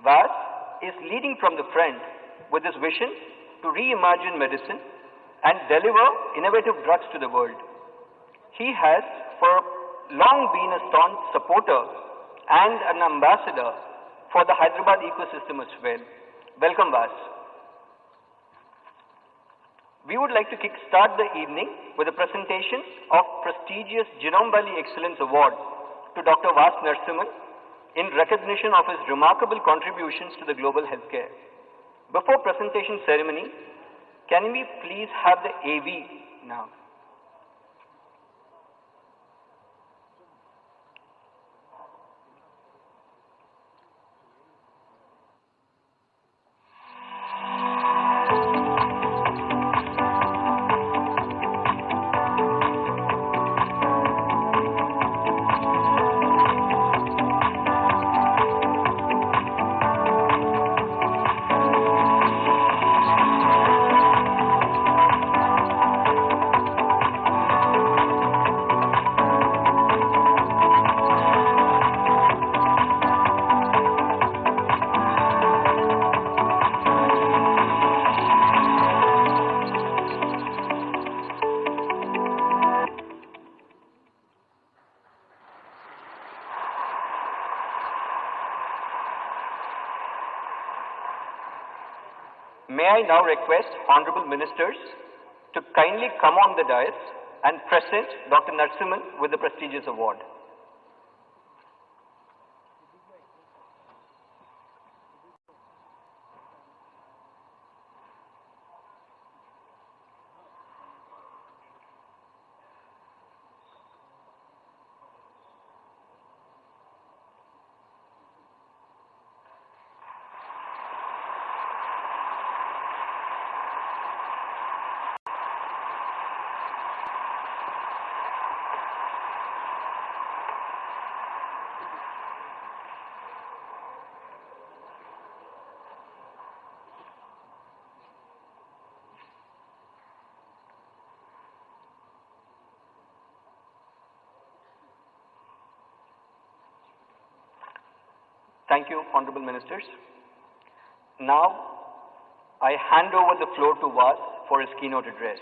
Vas is leading from the front with his vision to reimagine medicine and deliver innovative drugs to the world. He has for long been a staunch supporter and an ambassador for the Hyderabad ecosystem as well. Welcome, Vas. We would like to kickstart the evening with a presentation of prestigious Genome Valley Excellence Award to Dr. Vas Narasimhan in recognition of his remarkable contributions to the global healthcare. Before presentation ceremony, can we please have the AV now? May I now request Honorable Ministers to kindly come on the dais and present Dr. Narasimhan with the prestigious award. Thank you, Honorable Ministers. Now, I hand over the floor to Vas for his keynote address.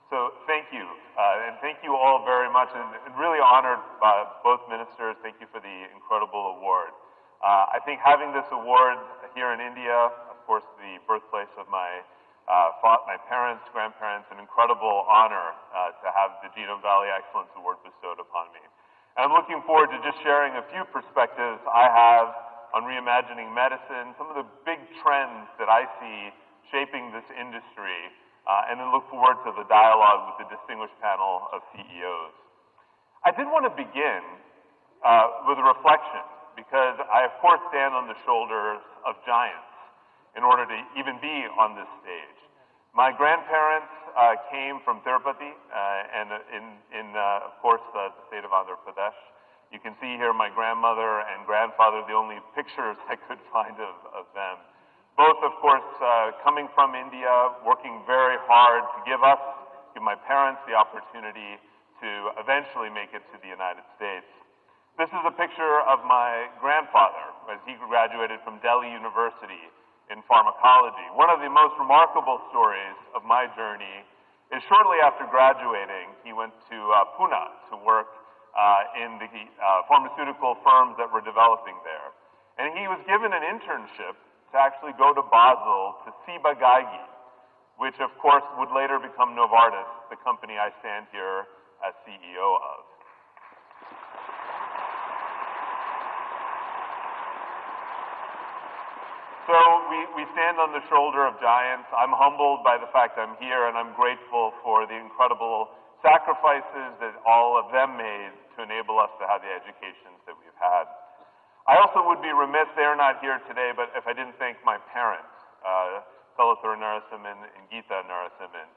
So thank you, and thank you all very much, and really honored by both ministers. Thank you for the incredible award. I think having this award here in India, of course, the birthplace of my parents, grandparents, an incredible honor to have the Genome Valley Excellence Award bestowed upon me. And I'm looking forward to just sharing a few perspectives I have on reimagining medicine, some of the big trends that I see shaping this industry, and then look forward to the dialogue with the distinguished panel of CEOs. I did want to begin with a reflection, because I, of course, stand on the shoulders of giants in order to even be on this stage. My grandparents came from Tirupati and of course, the state of Andhra Pradesh. You can see here my grandmother and grandfather, the only pictures I could find of them. Both, of course, coming from India, working very hard to give my parents the opportunity to eventually make it to the United States. This is a picture of my grandfather as he graduated from Delhi University in pharmacology. One of the most remarkable stories of my journey is shortly after graduating, he went to Pune to work in the pharmaceutical firms that were developing there. And he was given an internship to actually go to Basel to see Ciba-Geigy, which of course would later become Novartis, the company I stand here as CEO of. So we stand on the shoulder of giants. I'm humbled by the fact I'm here, and I'm grateful for the incredible sacrifices that all of them made to enable us to have the educations that we've had. I also would be remiss, they're not here today, but if I didn't thank my parents, Kalathur Narasimhan and Geeta Narasimhan.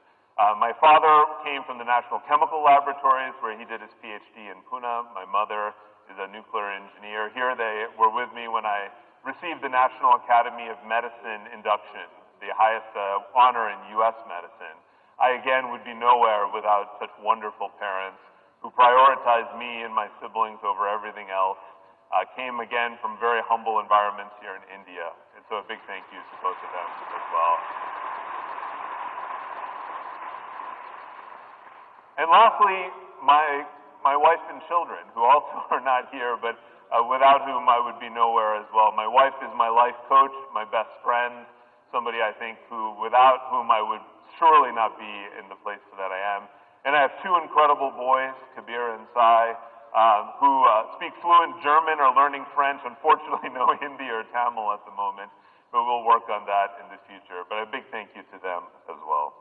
My father came from the National Chemical Laboratories, where he did his PhD in Pune. My mother is a nuclear engineer. Here they were with me when I received the National Academy of Medicine induction, the highest honor in U.S. medicine. I again would be nowhere without such wonderful parents who prioritized me and my siblings over everything else, came again from very humble environments here in India. And so a big thank you to both of them as well. And lastly, my wife and children, who also are not here, but without whom I would be nowhere as well. My wife is my life coach, my best friend, somebody I think without whom I would surely not be in the place that I am. And I have two incredible boys, Kabir and Sai, who speak fluent German or learning French. Unfortunately, no Hindi or Tamil at the moment, but we'll work on that in the future. But a big thank you to them as well.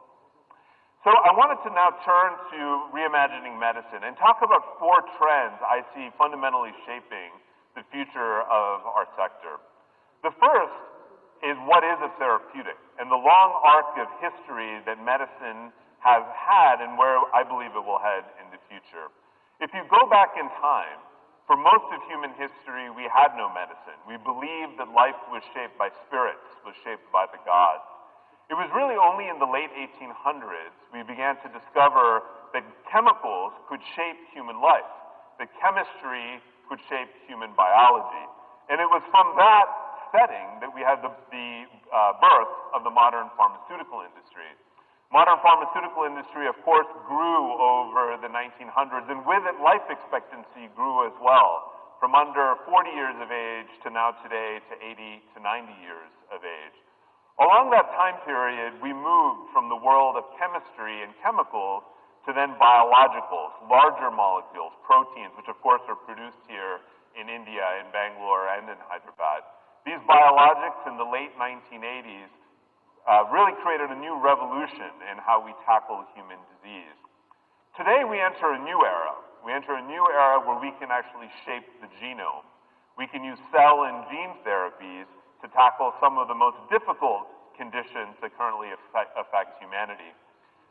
So I wanted to now turn to reimagining medicine and talk about four trends I see fundamentally shaping the future of our sector. The first is what is a therapeutic and the long arc of history that medicine has had and where I believe it will head in the future. If you go back in time, for most of human history, we had no medicine. We believed that life was shaped by spirits, was shaped by the gods. It was really only in the late 1800s we began to discover that chemicals could shape human life, that chemistry could shape human biology. And it was from that setting that we had the birth of the modern pharmaceutical industry. Modern pharmaceutical industry, of course, grew over the 1900s, and with it, life expectancy grew as well, from under 40 years of age to now today to 80 to 90 years of age. Along that time period, we moved from the world of chemistry and chemicals to then biologicals, larger molecules, proteins, which of course are produced here in India, in Bangalore, and in Hyderabad. These biologics in the late 1980s really created a new revolution in how we tackle human disease. Today we enter a new era. We enter a new era where we can actually shape the genome. We can use cell and gene therapies to tackle some of the most difficult conditions that currently affect humanity.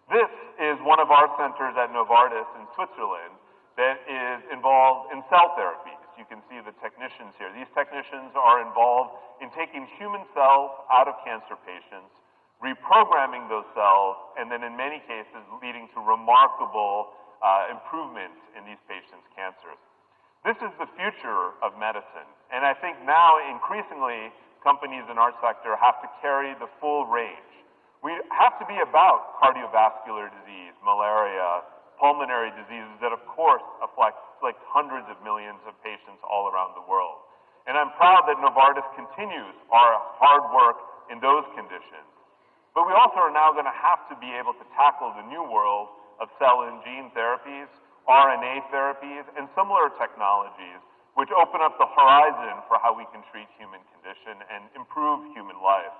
This is one of our centers at Novartis in Switzerland that is involved in cell therapies. You can see the technicians here. These technicians are involved in taking human cells out of cancer patients, reprogramming those cells, and then in many cases leading to remarkable improvements in these patients' cancers. This is the future of medicine, and I think now increasingly companies in our sector have to carry the full range. We have to be about cardiovascular disease, malaria, pulmonary diseases that of course afflict hundreds of millions of patients all around the world. And I'm proud that Novartis continues our hard work in those conditions. But we also are now going to have to be able to tackle the new world of cell and gene therapies, RNA therapies, and similar technologies which open up the horizon for how we can treat human condition and improve human life.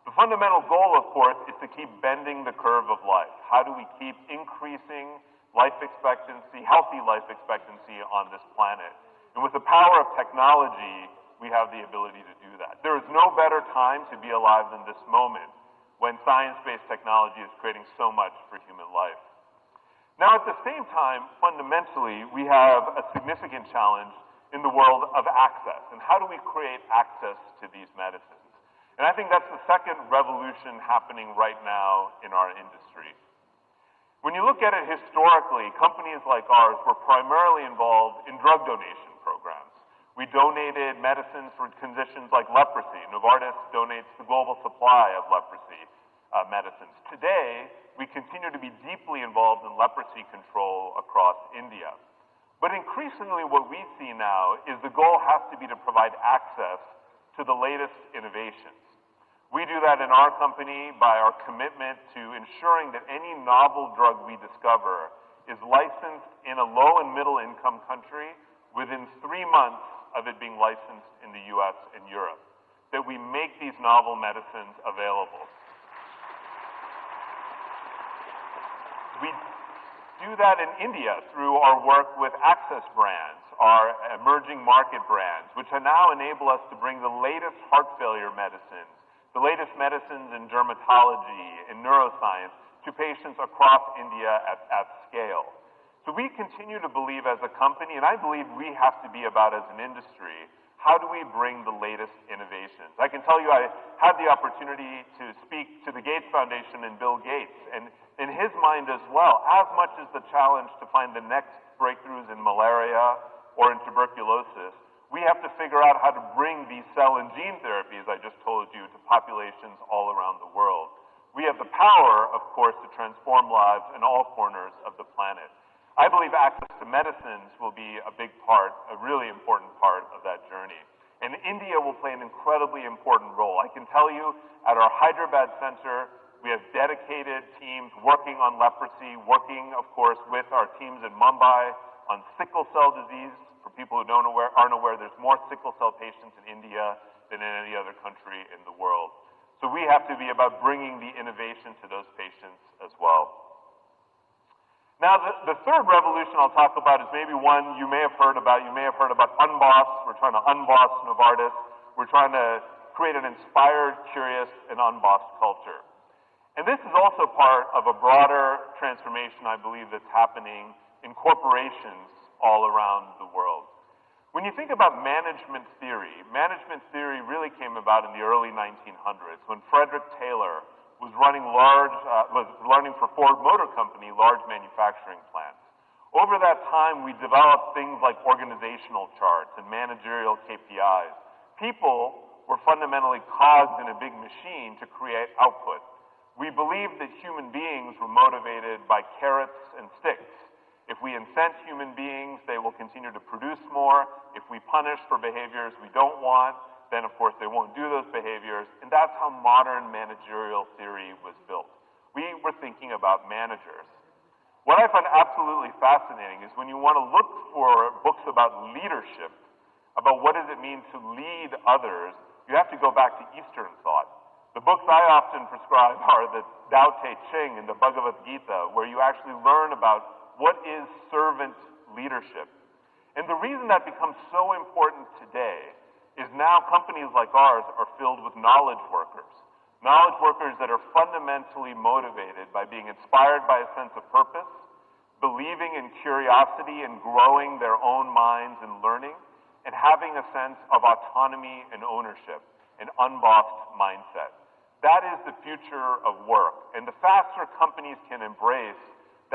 The fundamental goal, of course, is to keep bending the curve of life. How do we keep increasing life expectancy, healthy life expectancy on this planet? And with the power of technology, we have the ability to do that. There is no better time to be alive than this moment when science-based technology is creating so much for human life. Now, at the same time, fundamentally, we have a significant challenge in the world of access. And how do we create access to these medicines? And I think that's the second revolution happening right now in our industry. When you look at it historically, companies like ours were primarily involved in drug donation programs. We donated medicines for conditions like leprosy. Novartis donates the global supply of leprosy medicines. Today, we continue to be deeply involved in leprosy control across India. But increasingly what we see now is the goal has to be to provide access to the latest innovations. We do that in our company by our commitment to ensuring that any novel drug we discover is licensed in a low and middle income country within 3 months of it being licensed in the US and Europe, that we make these novel medicines available. We do that in India through our work with access brands, our emerging market brands, which now enable us to bring the latest heart failure medicines, the latest medicines in dermatology and neuroscience to patients across India at scale. So we continue to believe as a company, and I believe we have to be about as an industry, How do we bring the latest innovations? I can tell you I had the opportunity to speak to the Gates Foundation and Bill Gates, and in his mind as well, as much as the challenge to find the next breakthroughs in malaria or in tuberculosis, we have to figure out how to bring these cell and gene therapies I just told you to populations all around the world. We have the power, of course, to transform lives in all corners of the planet. I believe access to medicines will be a big part, a really important part of that journey. And India will play an incredibly important role. I can tell you at our Hyderabad center, we have dedicated teams working on leprosy, working, of course, with our teams in Mumbai on sickle cell disease. For people who aren't aware, there's more sickle cell patients in India than in any other country in the world. So we have to be about bringing the innovation to those patients as well. Now, the third revolution I'll talk about is maybe one you may have heard about. You may have heard about Unboss. We're trying to unboss Novartis. We're trying to create an inspired, curious, and unbossed culture. And this is also part of a broader transformation, I believe, that's happening in corporations all around the world. When you think about management theory really came about in the early 1900s when Frederick Taylor was running for Ford Motor Company, large manufacturing plants. Over that time, we developed things like organizational charts and managerial KPIs. People were fundamentally cogs in a big machine to create output. We believed that human beings were motivated by carrots and sticks. If we incent human beings, they will continue to produce more. If we punish for behaviors we don't want, then of course they won't do those behaviors. And that's how modern managerial theory was built. We were thinking about managers. What I find absolutely fascinating is when you want to look for books about leadership, about what does it mean to lead others, you have to go back to Eastern thought. The books I often prescribe are the Tao Te Ching and the Bhagavad Gita, where you actually learn about what is servant leadership. And the reason that becomes so important today is now companies like ours are filled with knowledge workers that are fundamentally motivated by being inspired by a sense of purpose, believing in curiosity and growing their own minds and learning, and having a sense of autonomy and ownership, an unbossed mindset. That is the future of work. And the faster companies can embrace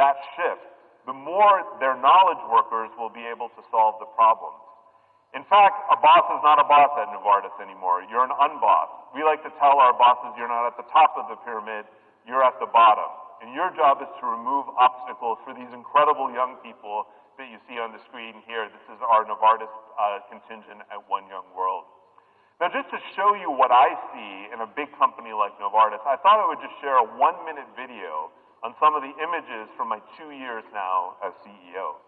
that shift, the more their knowledge workers will be able to solve the problems. In fact, a boss is not a boss at Novartis anymore. You're an unboss. We like to tell our bosses you're not at the top of the pyramid, you're at the bottom. And your job is to remove obstacles for these incredible young people that you see on the screen here. This is our Novartis contingent at One Young World. Now, just to show you what I see in a big company like Novartis, I thought I would just share a 1-minute video on some of the images from my 2 years now as CEO.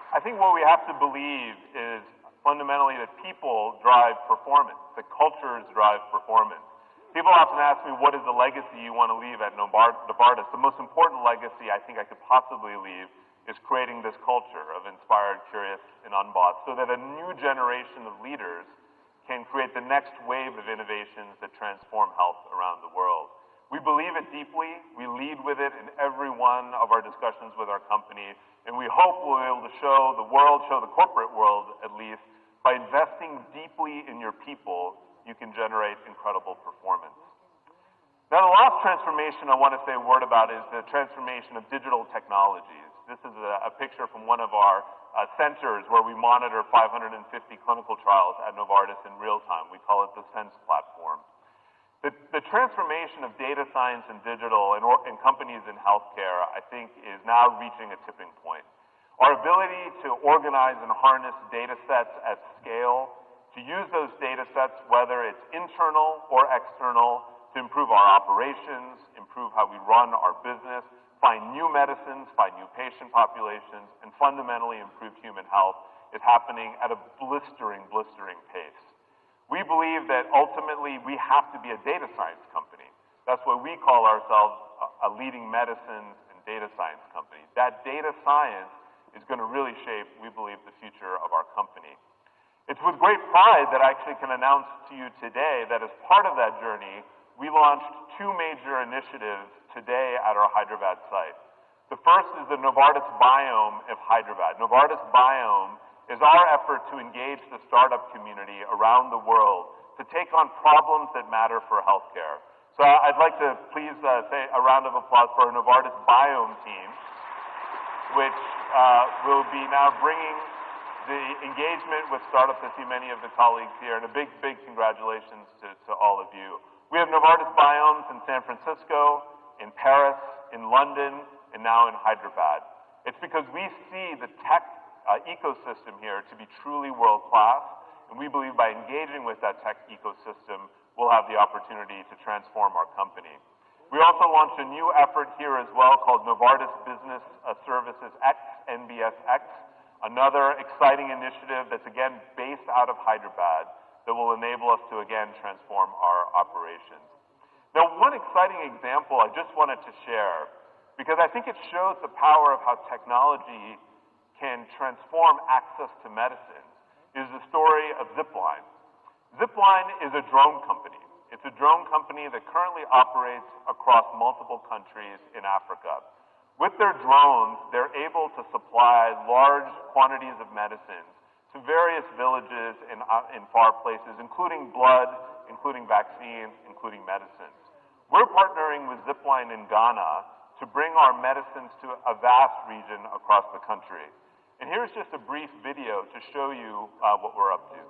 I think what we have to believe is fundamentally that people drive performance, that cultures drive performance. People often ask me, what is the legacy you want to leave at Novartis? The most important legacy I think I could possibly leave is creating this culture of inspired, curious, and unbossed so that a new generation of leaders can create the next wave of innovations that transform health around the world. We believe it deeply. We lead with it in every one of our discussions with our company, and we hope we'll be able to show the world, show the corporate world at least, by investing deeply in your people, you can generate incredible performance. Now, the last transformation I want to say a word about is the transformation of digital technologies. This is a picture from one of our centers where we monitor 550 clinical trials at Novartis in real time. We call it the Sense platform. The transformation of data science and digital in companies in healthcare, I think, is now reaching a tipping point. Our ability to organize and harness data sets at scale, to use those data sets, whether it's internal or external, to improve our operations, improve how we run our business, find new medicines, find new patient populations, and fundamentally improve human health is happening at a blistering pace. We believe that ultimately we have to be a data science company. That's why we call ourselves a leading medicines and data science company. That data science is going to really shape, we believe, the future of our company. It's with great pride that I actually can announce to you today that as part of that journey, we launched two major initiatives today at our Hyderabad site. The first is the Novartis Biome of Hyderabad. Novartis Biome is our effort to engage the startup community around the world to take on problems that matter for healthcare. So I'd like to please say a round of applause for our Novartis Biome team, which will be now bringing the engagement with startups. I see many of the colleagues here, and a big congratulations to all of you. We have Novartis Biomes in San Francisco, in Paris, in London, and now in Hyderabad. It's because we see the tech ecosystem here to be truly world-class, and we believe by engaging with that tech ecosystem, we'll have the opportunity to transform our company. We also launched a new effort here as well called Novartis Business Services X, NBSX, another exciting initiative that's again based out of Hyderabad that will enable us to again transform our operations. Now, one exciting example I just wanted to share, because I think it shows the power of how technology can transform access to medicine, is the story of Zipline. Zipline is a drone company. It's a drone company that currently operates across multiple countries in Africa. With their drones, they're able to supply large quantities of medicines to various villages in far places, including blood, including vaccines, including medicines. We're partnering with Zipline in Ghana to bring our medicines to a vast region across the country. And here's just a brief video to show you what we're up to.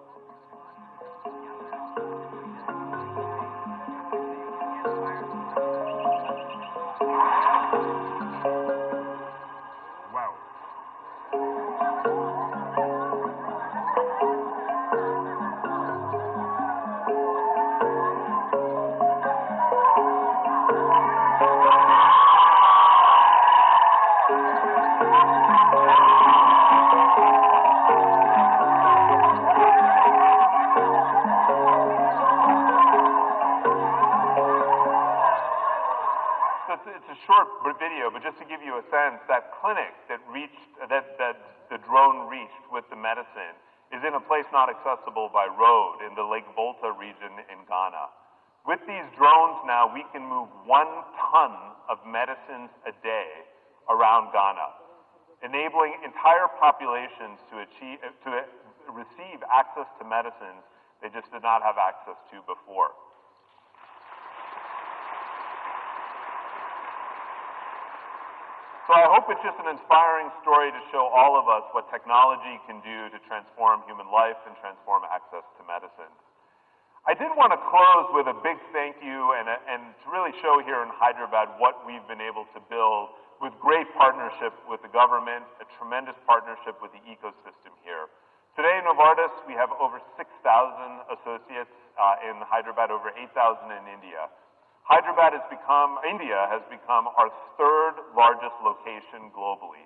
Video, but just to give you a sense, that clinic that the drone reached with the medicine is in a place not accessible by road in the Lake Volta region in Ghana. With these drones now, we can move 1 ton of medicines a day around Ghana, enabling entire populations to receive access to medicines they just did not have access to before. So I hope it's just an inspiring story to show all of us what technology can do to transform human life and transform access to medicine. I did want to close with a big thank you and to really show here in Hyderabad what we've been able to build with great partnership with the government, a tremendous partnership with the ecosystem here. Today in Novartis, we have over 6,000 associates in Hyderabad, over 8,000 in India. India has become our 3rd largest location globally.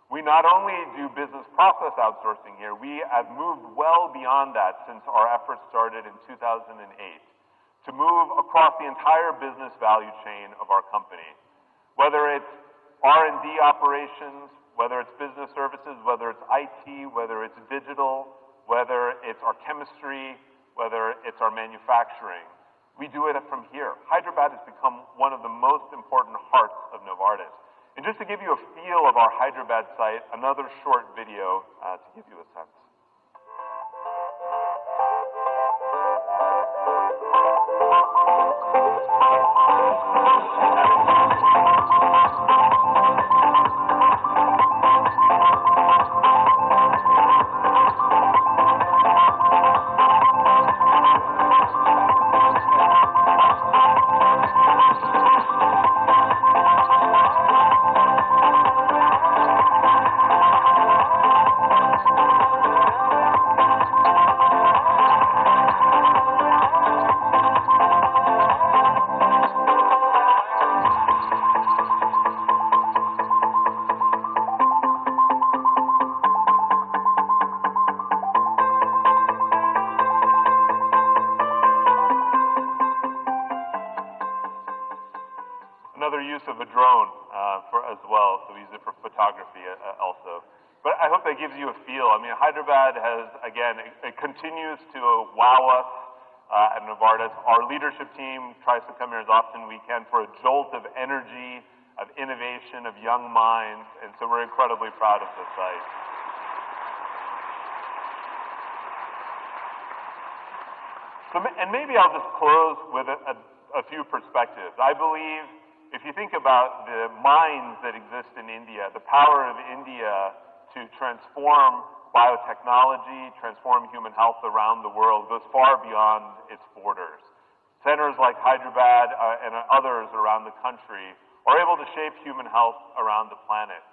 We not only do business process outsourcing here, we have moved well beyond that since our efforts started in 2008 to move across the entire business value chain of our company. Whether it's R&D operations, whether it's business services, whether it's IT, whether it's digital, whether it's our chemistry, whether it's our manufacturing. We do it from here. Hyderabad has become one of the most important hearts of Novartis. And just to give you a feel of our Hyderabad site, another short video to give you a sense. another use of a drone as well, so we use it for photography also. But I hope that gives you a feel. I mean, Hyderabad has, again, it continues to wow us at Novartis. Our leadership team tries to come here as often as we can for a jolt of energy, of innovation, of young minds, and so we're incredibly proud of this site. So, and maybe I'll just close with a few perspectives. I believe if you think about the minds that exist in India, the power of India to transform biotechnology, transform human health around the world goes far beyond its borders. Centers like Hyderabad and others around the country are able to shape human health around the planet.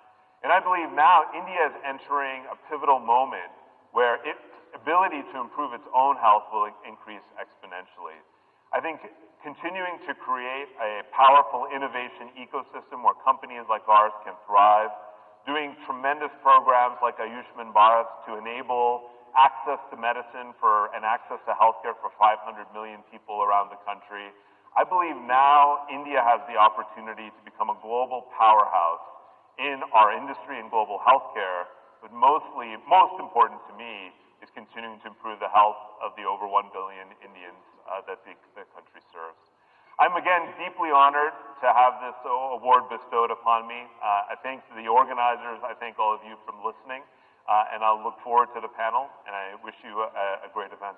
And I believe now India is entering a pivotal moment where its ability to improve its own health will increase exponentially. I think continuing to create a powerful innovation ecosystem where companies like ours can thrive, doing tremendous programs like Ayushman Bharat to enable access to medicine and access to healthcare for 500 million people around the country. I believe now India has the opportunity to become a global powerhouse in our industry and global healthcare, but most important to me is continuing to improve the health of the over 1 billion Indians that the country serves. I'm again deeply honored to have this award bestowed upon me. I thank the organizers, I thank all of you for listening, and I'll look forward to the panel, and I wish you a great event.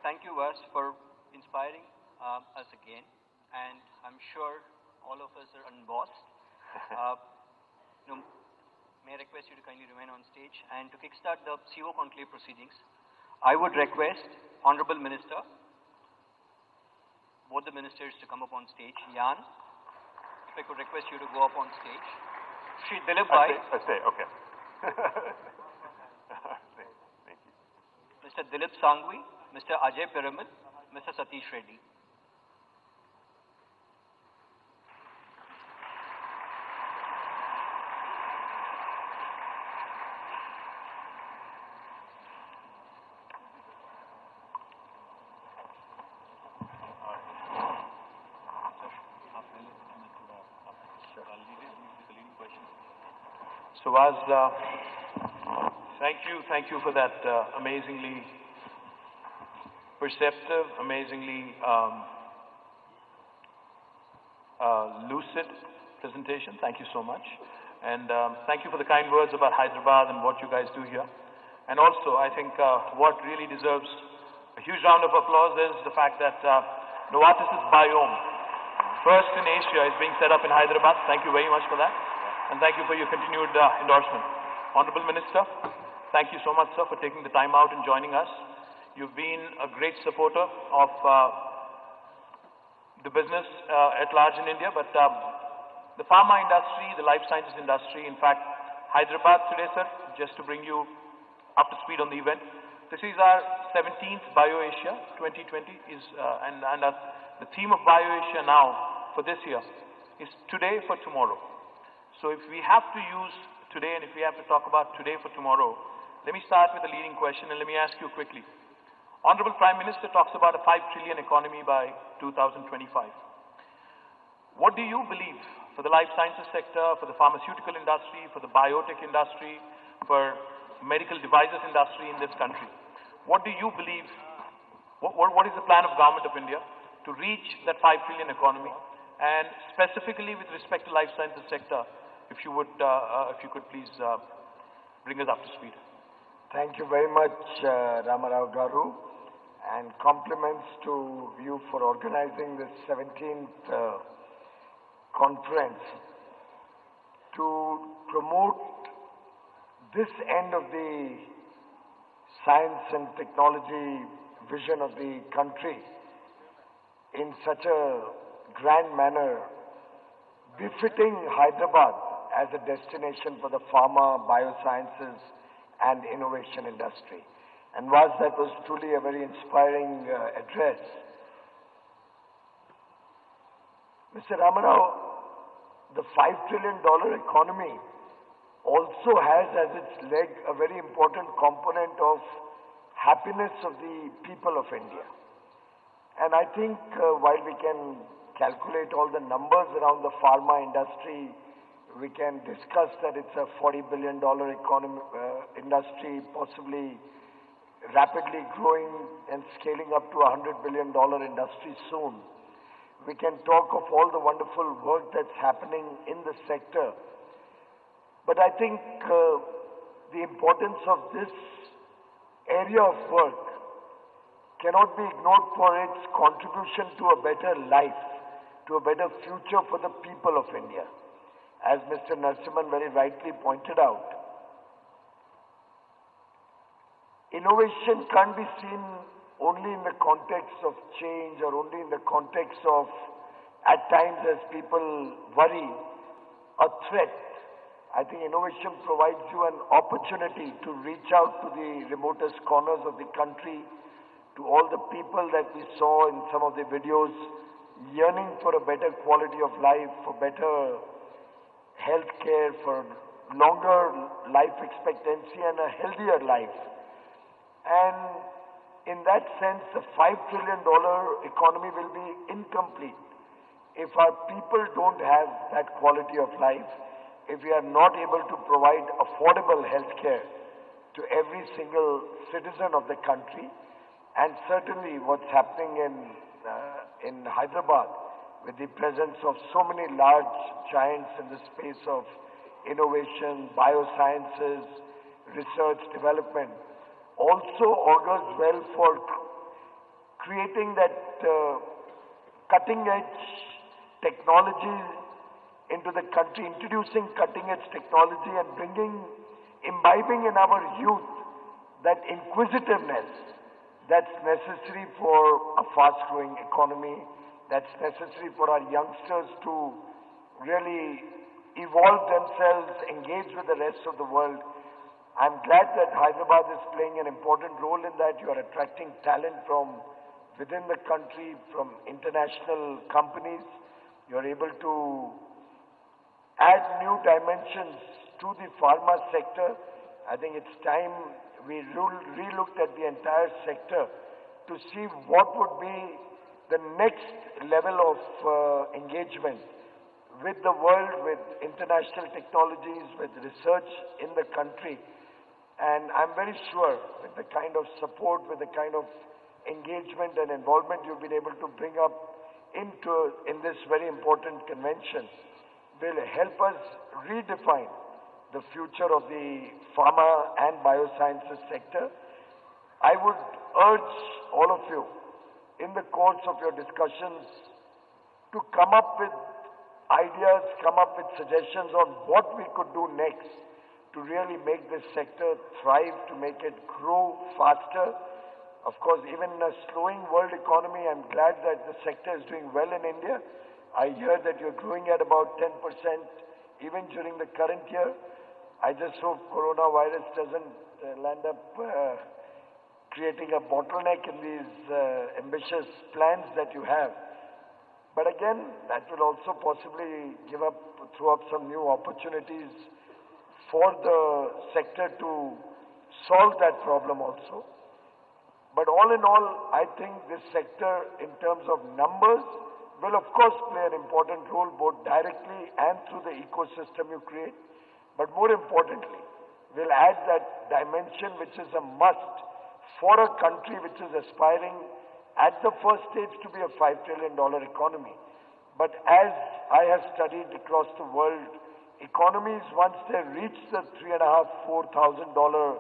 Thank you, Vas, for inspiring us again. And I'm sure all of us are unbossed. May I request you to kindly remain on stage? And to kickstart the CO Conclave proceedings, I would request Honorable Minister, both the ministers to come up on stage. Jan, if I could request you to go up on stage. Shri Dilip Bhai. I say, okay. Thank you. Mr. Dilip Sangvi, Mr. Ajay Piramal, Mr. Satish Reddy. So Vas, thank you for that amazingly perceptive, amazingly lucid presentation. Thank you so much. And thank you for the kind words about Hyderabad and what you guys do here. And also, I think what really deserves a huge round of applause is the fact that Novartis' biome, first in Asia, is being set up in Hyderabad. Thank you very much for that. And thank you for your continued endorsement. Honorable Minister, thank you so much, sir, for taking the time out and joining us. You've been a great supporter of the business at large in India, but the pharma industry, the life sciences industry, in fact, Hyderabad today, sir, just to bring you up to speed on the event, this is our 17th BioAsia 2020, and the theme of BioAsia now for this year is today for tomorrow. So if we have to use today and if we have to talk about today for tomorrow, let me start with a leading question and let me ask you quickly. Honorable Prime Minister talks about a 5 trillion economy by 2025. What do you believe for the life sciences sector, for the pharmaceutical industry, for the biotech industry, for medical devices industry in this country? What do you believe, what is the plan of Government of India to reach that 5 trillion economy? And specifically with respect to life sciences sector, if you could please bring us up to speed. Thank you very much, Ramarao Garu, and compliments to you for organizing this 17th conference to promote this end of the science and technology vision of the country in such a grand manner, befitting Hyderabad as a destination for the pharma, biosciences and innovation industry. And that was truly a very inspiring address. Mr. Ramarao, the $5 trillion economy also has as its leg a very important component of happiness of the people of India. And I think while we can calculate all the numbers around the pharma industry, we can discuss that it's a $40 billion industry, possibly rapidly growing and scaling up to a $100 billion industry soon. We can talk of all the wonderful work that's happening in the sector. But I think the importance of this area of work cannot be ignored for its contribution to a better life, to a better future for the people of India. As Mr. Narasimhan very rightly pointed out, innovation can't be seen only in the context of change or only in the context of, at times as people worry, a threat. I think innovation provides you an opportunity to reach out to the remotest corners of the country, to all the people that we saw in some of the videos, yearning for a better quality of life, for better health care, for longer life expectancy and a healthier life. And in that sense, the $5 trillion economy will be incomplete if our people don't have that quality of life, if we are not able to provide affordable health care to every single citizen of the country. And certainly what's happening in Hyderabad with the presence of so many large giants in the space of innovation, biosciences, research, development, also augurs well for creating that cutting-edge technology into the country, introducing cutting-edge technology and imbibing in our youth that inquisitiveness that's necessary for a fast-growing economy, that's necessary for our youngsters to really evolve themselves, engage with the rest of the world. I'm glad that Hyderabad is playing an important role in that. You are attracting talent from within the country, from international companies. You're able to add new dimensions to the pharma sector. I think it's time we re-looked at the entire sector to see what would be the next level of engagement with the world, with international technologies, with research in the country. And I'm very sure with the kind of support, with the kind of engagement and involvement you've been able to bring up in this very important convention will help us redefine the future of the pharma and biosciences sector. I would urge all of you in the course of your discussions to come up with ideas, come up with suggestions on what we could do next to really make this sector thrive, to make it grow faster. Of course, even in a slowing world economy, I'm glad that the sector is doing well in India. I hear that you're growing at about 10% even during the current year. I just hope coronavirus doesn't land up creating a bottleneck in these ambitious plans that you have. But again, that will also possibly throw up some new opportunities for the sector to solve that problem also. But all in all, I think this sector in terms of numbers will of course play an important role both directly and through the ecosystem you create. But more importantly, will add that dimension which is a must for a country which is aspiring at the first stage to be a $5 trillion economy. But as I have studied across the world, economies, once they reach the $3,500–4,000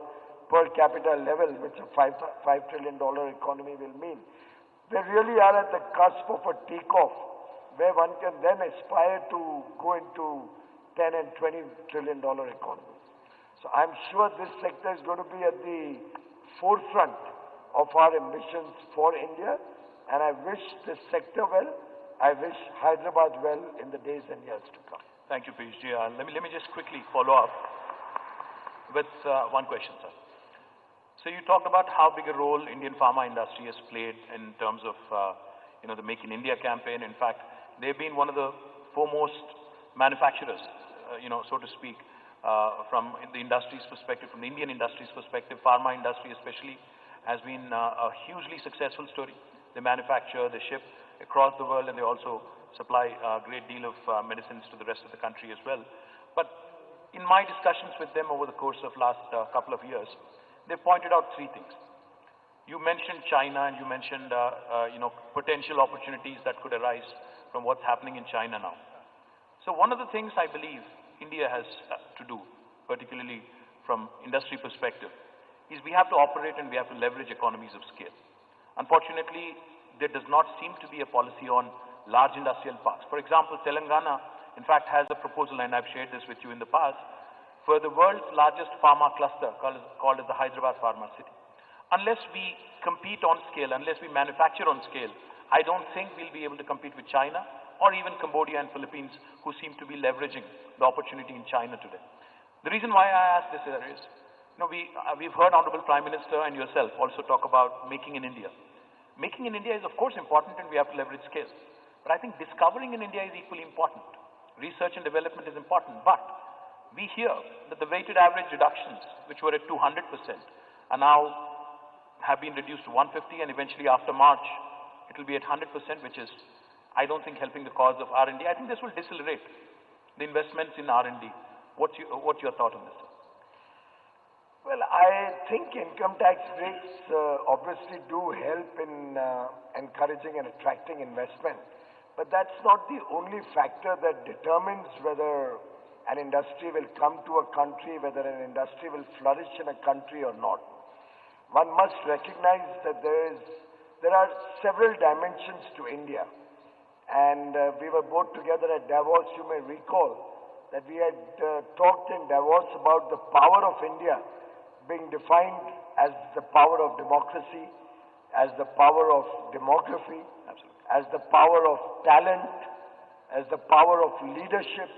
per capita level, which a $5 trillion economy will mean, they really are at the cusp of a takeoff, where one can then aspire to go into $10 and $20 trillion economies. So I'm sure this sector is going to be at the forefront of our ambitions for India, and I wish this sector well. I wish Hyderabad well in the days and years to come. Thank you, PiyushGi. Let me just quickly follow up with one question, sir. So you talked about how big a role Indian pharma industry has played in terms of the Make in India campaign. In fact, they've been one of the foremost manufacturers, so to speak, from the industry's perspective, from the Indian industry's perspective. Pharma industry especially has been a hugely successful story. They manufacture, they ship across the world, and they also supply a great deal of medicines to the rest of the country as well. But in my discussions with them over the course of last couple of years, they pointed out three things. You mentioned China, and you mentioned potential opportunities that could arise from what's happening in China now. So one of the things I believe India has to do, particularly from industry perspective, is we have to operate and we have to leverage economies of scale. Unfortunately, there does not seem to be a policy on large industrial parks. For example, Telangana, in fact, has a proposal, and I've shared this with you in the past, for the world's largest pharma cluster called as the Hyderabad Pharma City. Unless we compete on scale, unless we manufacture on scale, I don't think we'll be able to compete with China or even Cambodia and Philippines, who seem to be leveraging the opportunity in China today. The reason why I ask this is, we've heard Honorable Prime Minister and yourself also talk about making in India. Making in India is of course important, and we have to leverage scale. But I think discovering in India is equally important. Research and development is important, but we hear that the weighted average reductions, which were at 200%, are now have been reduced to 150, and eventually after March, it will be at 100%, which is, I don't think, helping the cause of R&D. I think this will decelerate the investments in R&D. What's your thought on this? Well, I think income tax breaks obviously do help in encouraging and attracting investment. But that's not the only factor that determines whether an industry will come to a country, whether an industry will flourish in a country or not. One must recognize that there are several dimensions to India. And we were both together at Davos. You may recall that we had talked in Davos about the power of India being defined as the power of democracy, as the power of demography, as the power of talent, as the power of leadership,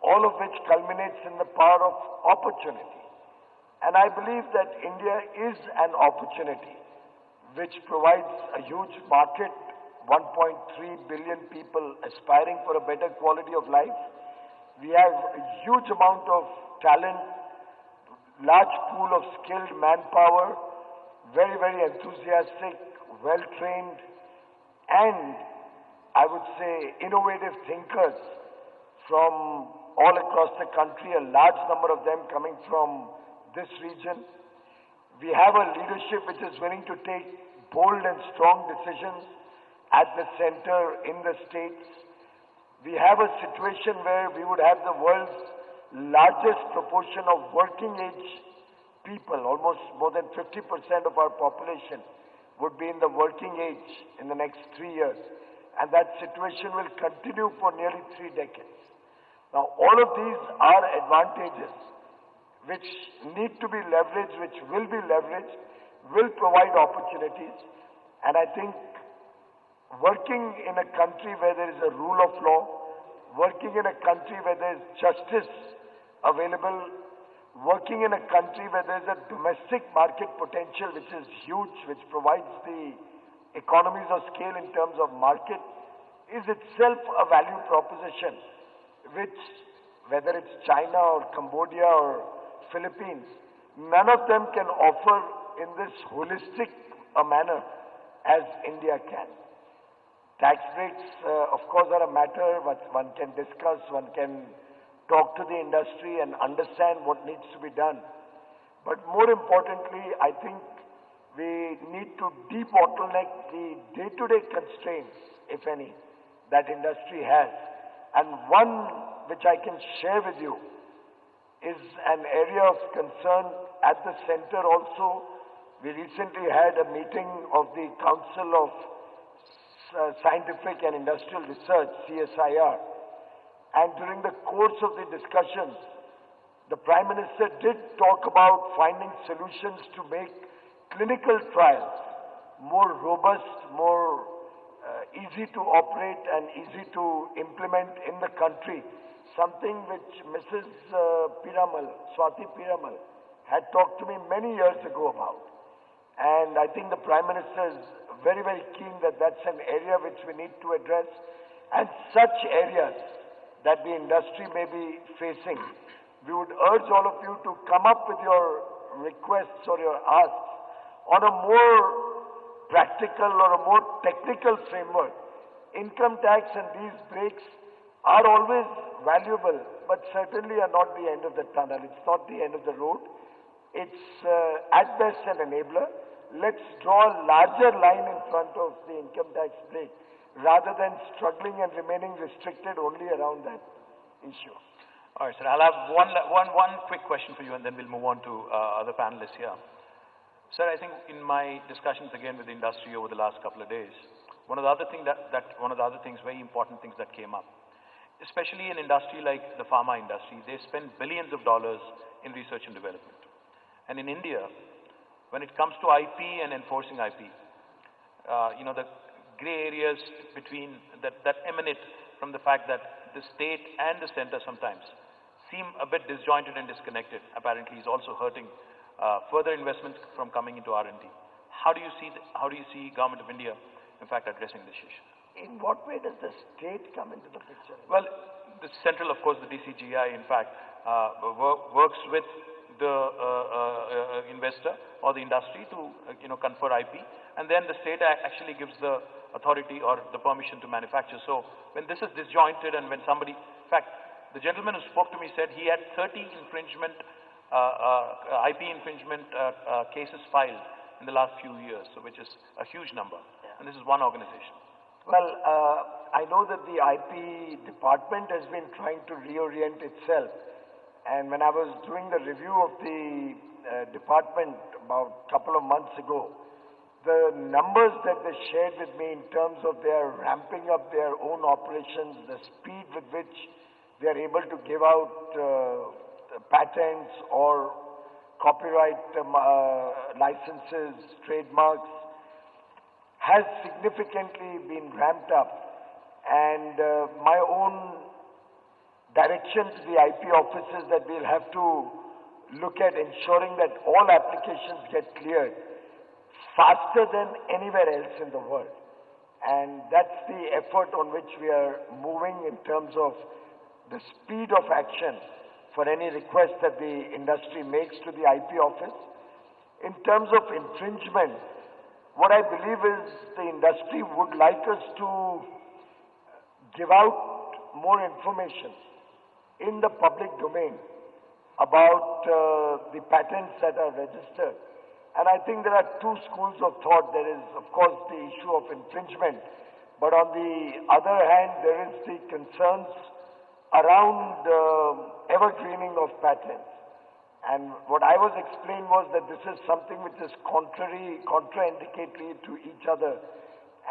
all of which culminates in the power of opportunity. And I believe that India is an opportunity which provides a huge market, 1.3 billion people aspiring for a better quality of life. We have a huge amount of talent, large pool of skilled manpower, very, very enthusiastic, well-trained, and I would say innovative thinkers from all across the country, a large number of them coming from this region. We have a leadership which is willing to take bold and strong decisions at the center, in the states. We have a situation where we would have the world's largest proportion of working age people, almost more than 50% of our population would be in the working age in the next 3 years. And that situation will continue for nearly 3 decades. Now, all of these are advantages which need to be leveraged, which will be leveraged, will provide opportunities. And I think working in a country where there is a rule of law, working in a country where there is justice available, working in a country where there is a domestic market potential which is huge, which provides the economies of scale in terms of market, is itself a value proposition which, whether it's China or Cambodia or Philippines, none of them can offer in this holistic a manner as India can. Tax breaks, of course, are a matter which one can discuss, one can talk to the industry and understand what needs to be done. But more importantly, I think we need to de-bottleneck the day-to-day constraints, if any, that industry has. And one which I can share with you is an area of concern at the center also. We recently had a meeting of the Council of Scientific and Industrial Research, CSIR, and during the course of the discussions, the Prime Minister did talk about finding solutions to make clinical trials more robust, more easy to operate and easy to implement in the country, something which Mrs. Swati Piramal, had talked to me many years ago about. And I think the Prime Minister is very, very keen that that's an area which we need to address. And such areas that the industry may be facing we would urge all of you to come up with your requests or your asks on a more practical or a more technical framework. Income tax and these breaks are always valuable, but certainly are not the end of the tunnel. It's not the end of the road. It's at best an enabler. Let's draw a larger line in front of the income tax break rather than struggling and remaining restricted only around that issue. All right, sir. I'll have one quick question for you, and then we'll move on to other panelists here. Sir, I think in my discussions again with the industry over the last couple of days, one of the other things very important things that came up, especially in industry like the pharma industry, they spend billions of dollars in research and development. And in India, when it comes to IP and enforcing IP, the gray areas between that emanate from the fact that the state and the center sometimes seem a bit disjointed and disconnected, apparently is also hurting further investments from coming into R&D. How do you see Government of India, in fact, addressing this issue? In what way does the state come into the picture? Well, the central, of course, the DCGI, in fact, works with the investor or the industry to, confer IP, and then the state actually gives the authority or the permission to manufacture. So when this is disjointed and when somebody, in fact, the gentleman who spoke to me said he had 30 infringement, IP infringement cases filed in the last few years, so which is a huge number. Yeah. And this is one organization. Well, I know that the IP department has been trying to reorient itself. And when I was doing the review of the department about a couple of months ago, the numbers that they shared with me in terms of their ramping up their own operations, the speed with which they are able to give out patents or copyright licenses, trademarks, has significantly been ramped up. And my own direction to the IP offices that we'll have to look at ensuring that all applications get cleared faster than anywhere else in the world. And that's the effort on which we are moving in terms of the speed of action for any request that the industry makes to the IP office. In terms of infringement, what I believe is the industry would like us to give out more information in the public domain about the patents that are registered. And I think there are two schools of thought. There is, of course, the issue of infringement, but on the other hand, there is the concerns around evergreening of patents. And what I was explained was that this is something which is contraindicatory to each other.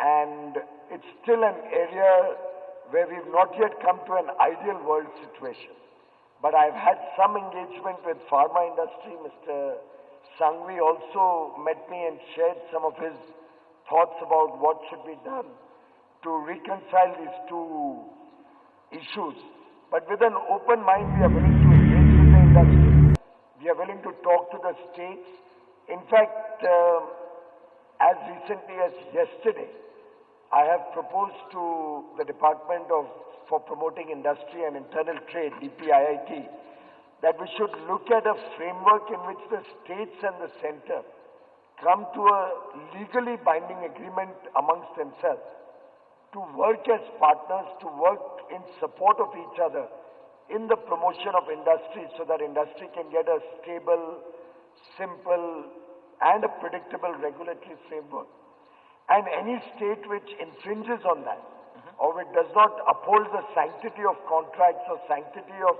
And it's still an area where we've not yet come to an ideal world situation. But I've had some engagement with pharma industry. Mr. Sanghvi also met me and shared some of his thoughts about what should be done to reconcile these two issues. But with an open mind, we are willing to engage with the industry. We are willing to talk to the states. In fact, as recently as yesterday, I have proposed to the Department for Promoting Industry and Internal Trade, DPIIT, that we should look at a framework in which the states and the center come to a legally binding agreement amongst themselves to work as partners, to work in support of each other in the promotion of industry so that industry can get a stable, simple, and a predictable regulatory framework. And any state which infringes on that, or which does not uphold the sanctity of contracts or sanctity of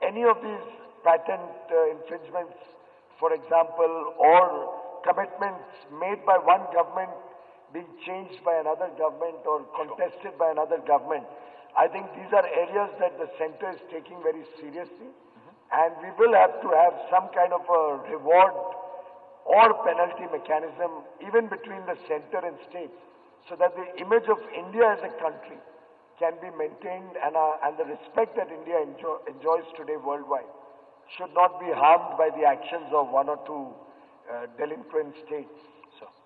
any of these patent infringements, for example, or commitments made by one government being changed by another government or contested by another government, I think these are areas that the center is taking very seriously. And we will have to have some kind of a reward or penalty mechanism even between the center and states, so that the image of India as a country can be maintained and the respect that India enjoys today worldwide should not be harmed by the actions of one or two delinquent states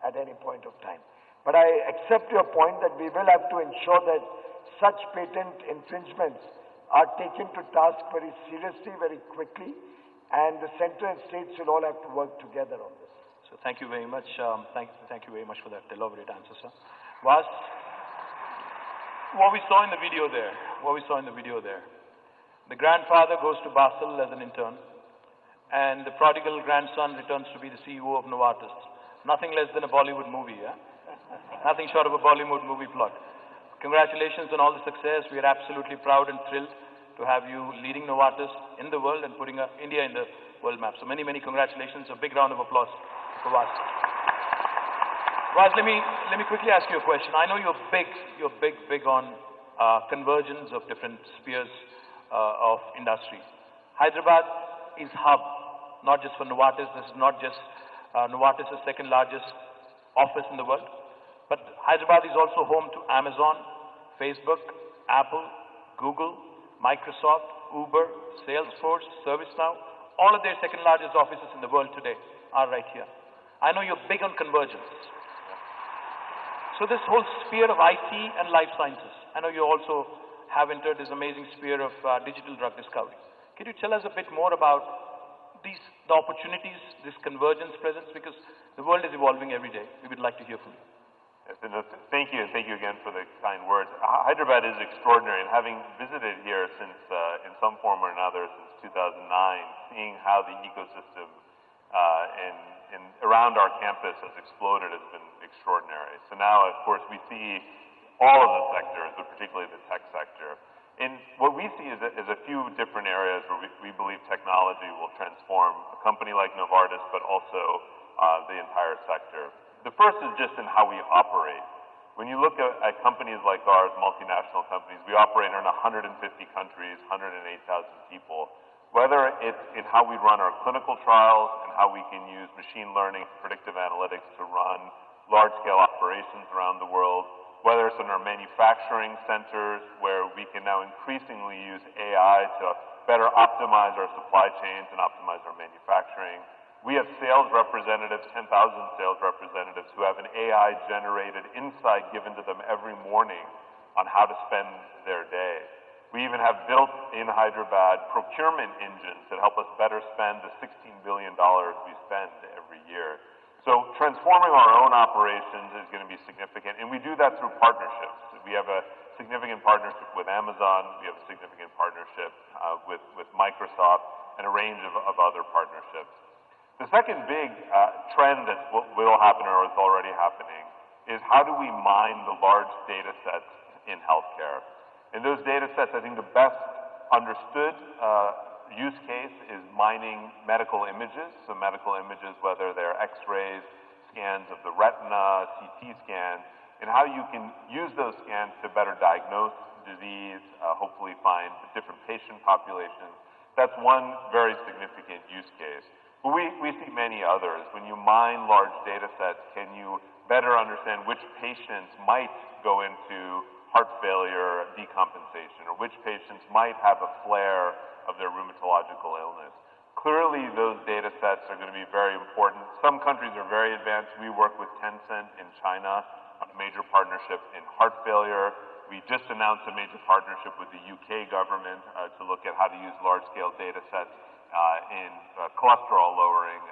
at any point of time. But I accept your point that we will have to ensure that such patent infringements are taken to task very seriously, very quickly, and the center and states will all have to work together on this. So thank you very much. Thank you very much for that elaborate answer, sir. Vas, what we saw in the video there, the grandfather goes to Basel as an intern, and the prodigal grandson returns to be the CEO of Novartis. Nothing less than a Bollywood movie, yeah? Nothing short of a Bollywood movie plot. Congratulations on all the success. We are absolutely proud and thrilled to have you leading Novartis in the world and putting India in the world map. So many, many congratulations. A big round of applause for Vas. Vas, let me quickly ask you a question. I know you're big on convergence of different spheres of industry. Hyderabad is hub, not just for Novartis. This is not just Novartis' second largest office in the world, but Hyderabad is also home to Amazon, Facebook, Apple, Google, Microsoft, Uber, Salesforce, ServiceNow. All of their second largest offices in the world today are right here. I know you're big on convergence. So this whole sphere of IT and life sciences, I know you also have entered this amazing sphere of digital drug discovery. Can you tell us a bit more about the opportunities, this convergence presence, because the world is evolving every day. We would like to hear from you. Yes, and thank you again for the kind words. Hyderabad is extraordinary, and having visited here since, in some form or another, since 2009, seeing how the ecosystem around our campus has exploded has been extraordinary. So now, of course, we see all of the sectors, but particularly the tech sector. And what we see is a few different areas where we believe technology will transform a company like Novartis, but also the entire sector. The first is just in how we operate. When you look at companies like ours, multinational companies, we operate in 150 countries, 108,000 people. Whether it's in how we run our clinical trials and how we can use machine learning, predictive analytics to run large-scale operations around the world, whether it's in our manufacturing centers where we can now increasingly use AI to better optimize our supply chains and optimize our manufacturing. We have sales representatives, 10,000 sales representatives who have an AI-generated insight given to them every morning on how to spend their day. We even have built in Hyderabad procurement engines that help us better spend the $16 billion we spend every year. So transforming our own operations is going to be significant, and we do that through partnerships. We have a significant partnership with Amazon, we have a significant partnership with Microsoft, and a range of other partnerships. The second big trend that will happen or is already happening is how do we mine the large data sets in healthcare? In those data sets, I think the best understood use case is mining medical images. So medical images, whether they're x-rays, scans of the retina, CT scans, and how you can use those scans to better diagnose disease, hopefully find different patient populations. That's one very significant use case. But we see many others. When you mine large data sets, can you better understand which patients might go into heart failure decompensation, or which patients might have a flare of their rheumatological illness? Clearly, those data sets are going to be very important. Some countries are very advanced. We work with Tencent in China on a major partnership in heart failure. We just announced a major partnership with the UK government to look at how to use large-scale data sets in cholesterol lowering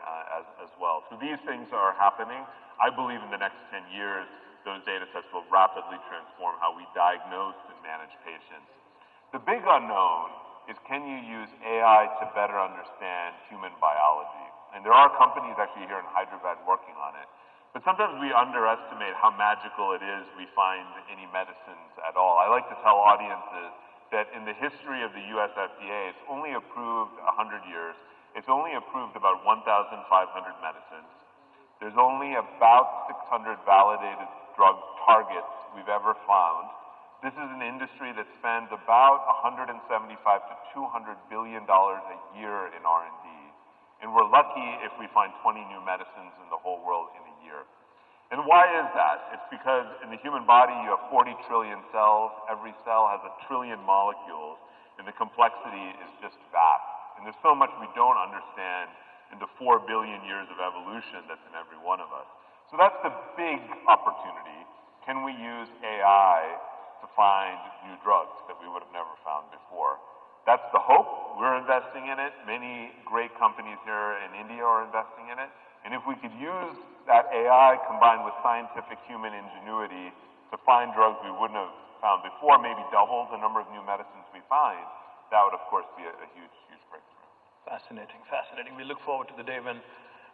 as well. So these things are happening. I believe in the next 10 years, those data sets will rapidly transform how we diagnose and manage patients. The big unknown is, can you use AI to better understand human biology? And there are companies actually here in Hyderabad working on it. But sometimes we underestimate how magical it is we find any medicines at all. I like to tell audiences that in the history of the US FDA, it's only approved 100 years. It's only approved about 1,500 medicines. There's only about 600 validated drug targets we've ever found. This is an industry that spends about $175 to $200 billion a year in R&D. And we're lucky if we find 20 new medicines in the whole world in a year. And why is that? It's because in the human body, you have 40 trillion cells. Every cell has 1 trillion molecules, and the complexity is just vast. And there's so much we don't understand in the 4 billion years of evolution that's in every one of us. So that's the big opportunity. Can we use AI to find new drugs that we would have never found before. That's the hope. We're investing in it. Many great companies here in India are investing in it. And if we could use that AI combined with scientific human ingenuity to find drugs we wouldn't have found before, maybe double the number of new medicines we find, that would, of course, be a huge, huge breakthrough. Fascinating, fascinating. We look forward to the day when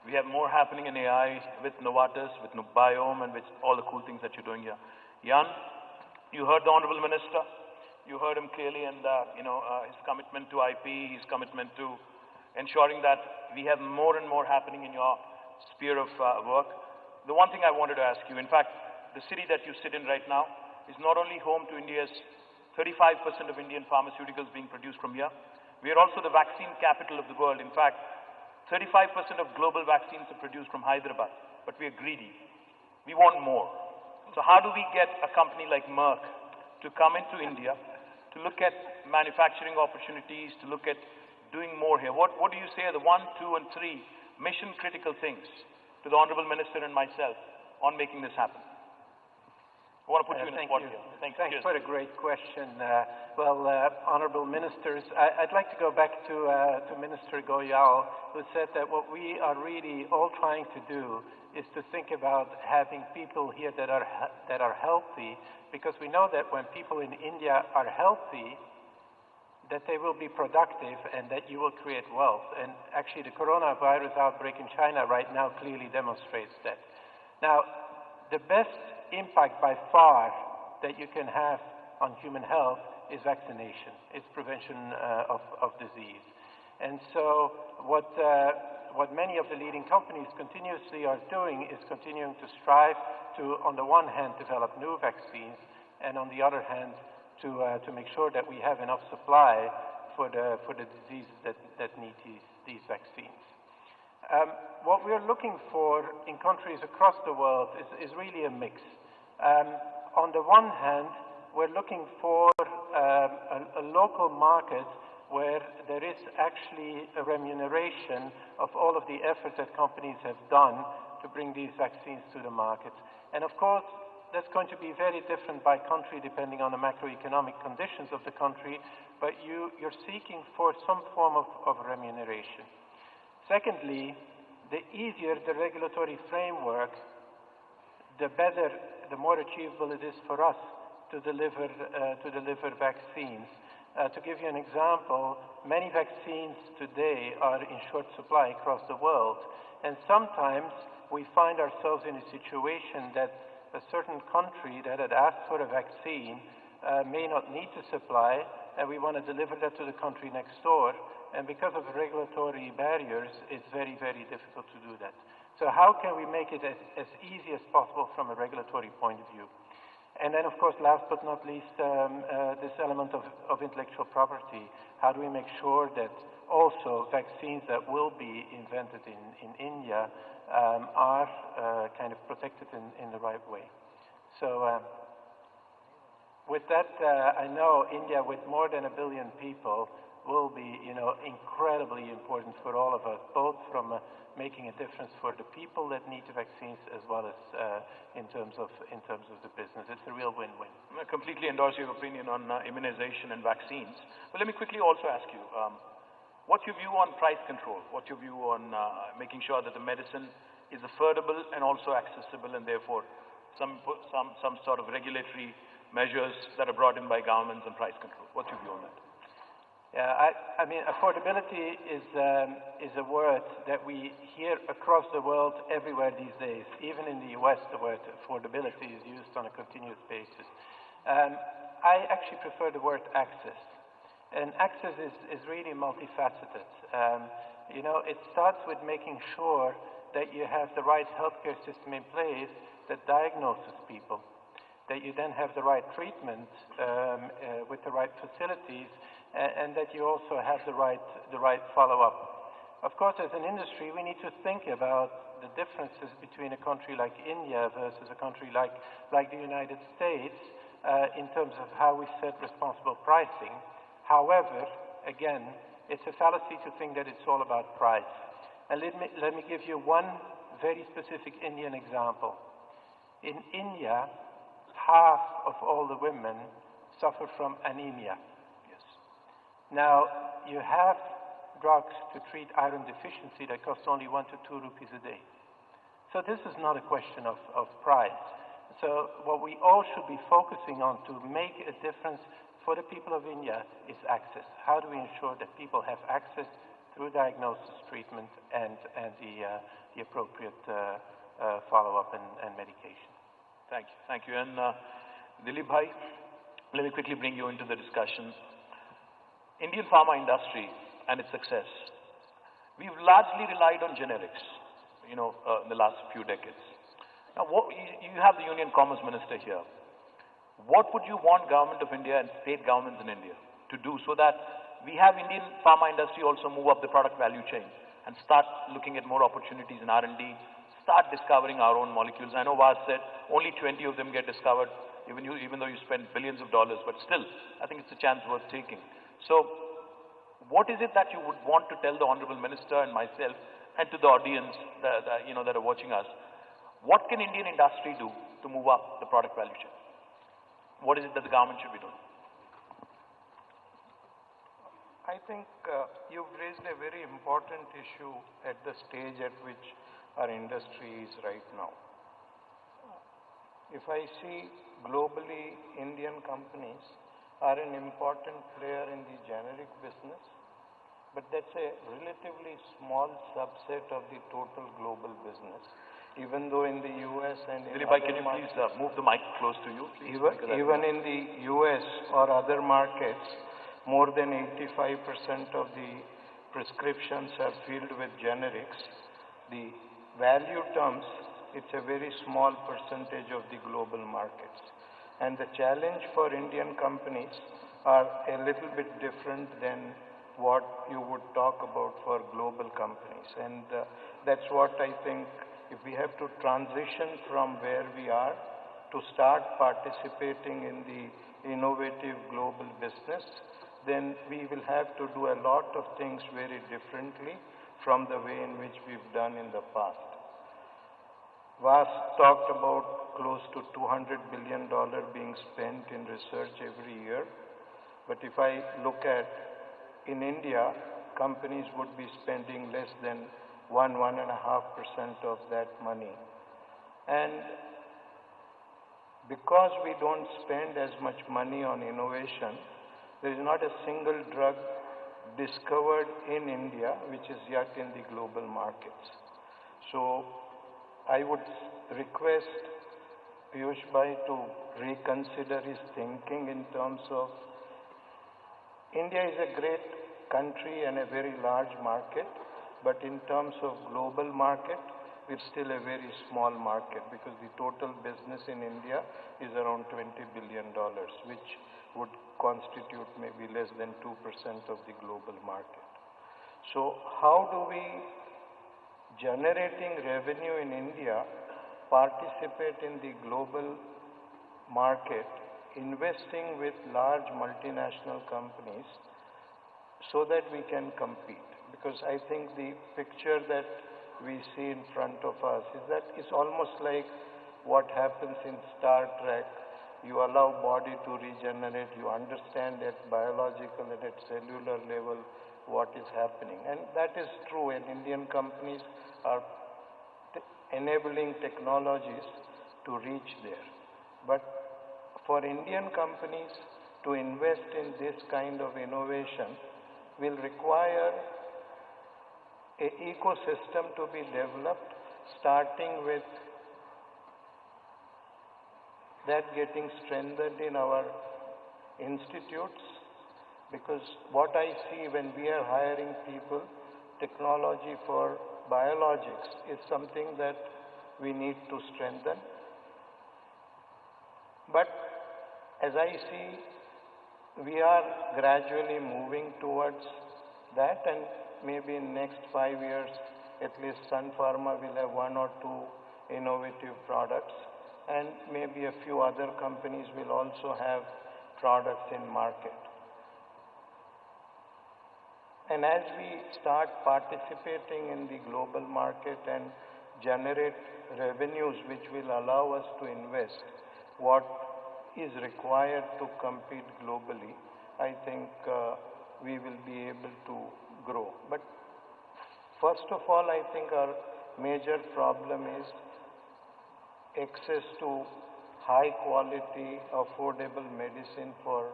we have more happening in AI with Novartis, with Biome, and with all the cool things that you're doing here. Jan, you heard the Honorable Minister. You heard him clearly, and his commitment to IP, his commitment to ensuring that we have more and more happening in your sphere of work. The one thing I wanted to ask you, in fact, the city that you sit in right now is not only home to India's 35% of Indian pharmaceuticals being produced from here, we are also the vaccine capital of the world. In fact, 35% of global vaccines are produced from Hyderabad, but we are greedy. We want more. So how do we get a company like Merck to come into India, to look at manufacturing opportunities, to look at doing more here? What do you say are the 1, 2, and 3 mission critical things to the Honorable Minister and myself on making this happen? I want to put you in the spot here. Thanks for a great question. Honorable Ministers, I'd like to go back to Minister Goyal, who said that what we are really all trying to do is to think about having people here that are healthy, because we know that when people in India are healthy, that they will be productive and that you will create wealth. And actually the coronavirus outbreak in China right now clearly demonstrates that. Now, the best impact by far that you can have on human health is vaccination. It's prevention of disease. And so what many of the leading companies continuously are doing is continuing to strive to, on the one hand, develop new vaccines, and on the other hand, to make sure that we have enough supply for the diseases that need these vaccines. What we're looking for in countries across the world is really a mix. On the one hand, we're looking for a local market where there is actually a remuneration of all of the effort that companies have done to bring these vaccines to the market. And of course, that's going to be very different by country depending on the macroeconomic conditions of the country, but you're seeking for some form of remuneration. Secondly, the easier the regulatory framework, the better, the more achievable it is for us to deliver vaccines. To give you an example, many vaccines today are in short supply across the world, and sometimes we find ourselves in a situation that a certain country that had asked for a vaccine may not need to supply, and we want to deliver that to the country next door, and because of regulatory barriers, it's very, very difficult to do that. So how can we make it as easy as possible from a regulatory point of view? And then, of course, last but not least, this element of intellectual property. How do we make sure that also vaccines that will be invented in India are kind of protected in the right way? So with that, I know India, with more than 1 billion people, will be, incredibly important for all of us, both from making a difference for the people that need the vaccines, as well as in terms of the business. It's a real win-win. I completely endorse your opinion on immunization and vaccines. But let me quickly also ask you, what's your view on price control? What's your view on making sure that the medicine is affordable and also accessible, and therefore some sort of regulatory measures that are brought in by governments and price control? What's your view on that? Yeah, I mean, affordability is a word that we hear across the world everywhere these days. Even in the US, the word affordability is used on a continuous basis. I actually prefer the word access. And access is really multifaceted. It starts with making sure that you have the right healthcare system in place that diagnoses people, that you then have the right treatment with the right facilities, and that you also have the right follow-up. Of course, as an industry, we need to think about the differences between a country like India versus a country like the United States in terms of how we set responsible pricing. However, again, it's a fallacy to think that it's all about price. And let me give you one very specific Indian example. In India, half of all the women suffer from anemia. Yes. Now, you have drugs to treat iron deficiency that cost only 1 to 2 rupees a day. So this is not a question of price. So what we all should be focusing on to make a difference for the people of India is access. How do we ensure that people have access through diagnosis, treatment, and the appropriate follow-up and medication? Thank you. Thank you. And Dilip Bhai, let me quickly bring you into the discussion. Indian pharma industry and its success. We've largely relied on generics, in the last few decades. Now, you have the Union Commerce Minister here. What would you want Government of India and state governments in India to do so that we have Indian pharma industry also move up the product value chain and start looking at more opportunities in R&D, start discovering our own molecules? I know Vas said only 20 of them get discovered, even though you spend billions of dollars, but still, I think it's a chance worth taking. So, what is it that you would want to tell the Honorable Minister and myself and to the audience that are watching us? What can Indian industry do to move up the product value chain? What is it that the government should be doing? I think you've raised a very important issue at the stage at which our industry is right now. If I see globally, Indian companies are an important player in the generic business, but that's a relatively small subset of the total global business. Even though in the US and in Dilip Bhai, can you please move the mic close to you, please? Even in the US or other markets, more than 85% of the prescriptions are filled with generics. The value terms, it's a very small percentage of the global markets. And the challenge for Indian companies are a little bit different than what you would talk about for global companies. And that's what I think, if we have to transition from where we are to start participating in the innovative global business, then we will have to do a lot of things very differently from the way in which we've done in the past. Vas talked about close to $200 billion being spent in research every year. But if I look at in India, companies would be spending less than 1.5% of that money. And because we don't spend as much money on innovation, there is not a single drug discovered in India which is yet in the global markets. So I would request Piyush Bhai to reconsider his thinking in terms of India is a great country and a very large market, but in terms of global market, we're still a very small market because the total business in India is around $20 billion, which would constitute maybe less than 2% of the global market. So how do we, generating revenue in India, participate in the global market, investing with large multinational companies so that we can compete? Because I think the picture that we see in front of us is that it's almost like what happens in Star Trek. You allow body to regenerate, you understand at biological and at cellular level what is happening. And that is true, and Indian companies are enabling technologies to reach there. But for Indian companies to invest in this kind of innovation will require an ecosystem to be developed, starting with that getting strengthened in our institutes, because what I see when we are hiring people, technology for biologics is something that we need to strengthen. But as I see, we are gradually moving towards that, and maybe in next 5 years, at least Sun Pharma will have 1 or 2 innovative products, and maybe a few other companies will also have products in market. And as we start participating in the global market and generate revenues which will allow us to invest, what is required to compete globally, I think we will be able to grow. But first of all, I think our major problem is access to high quality, affordable medicine for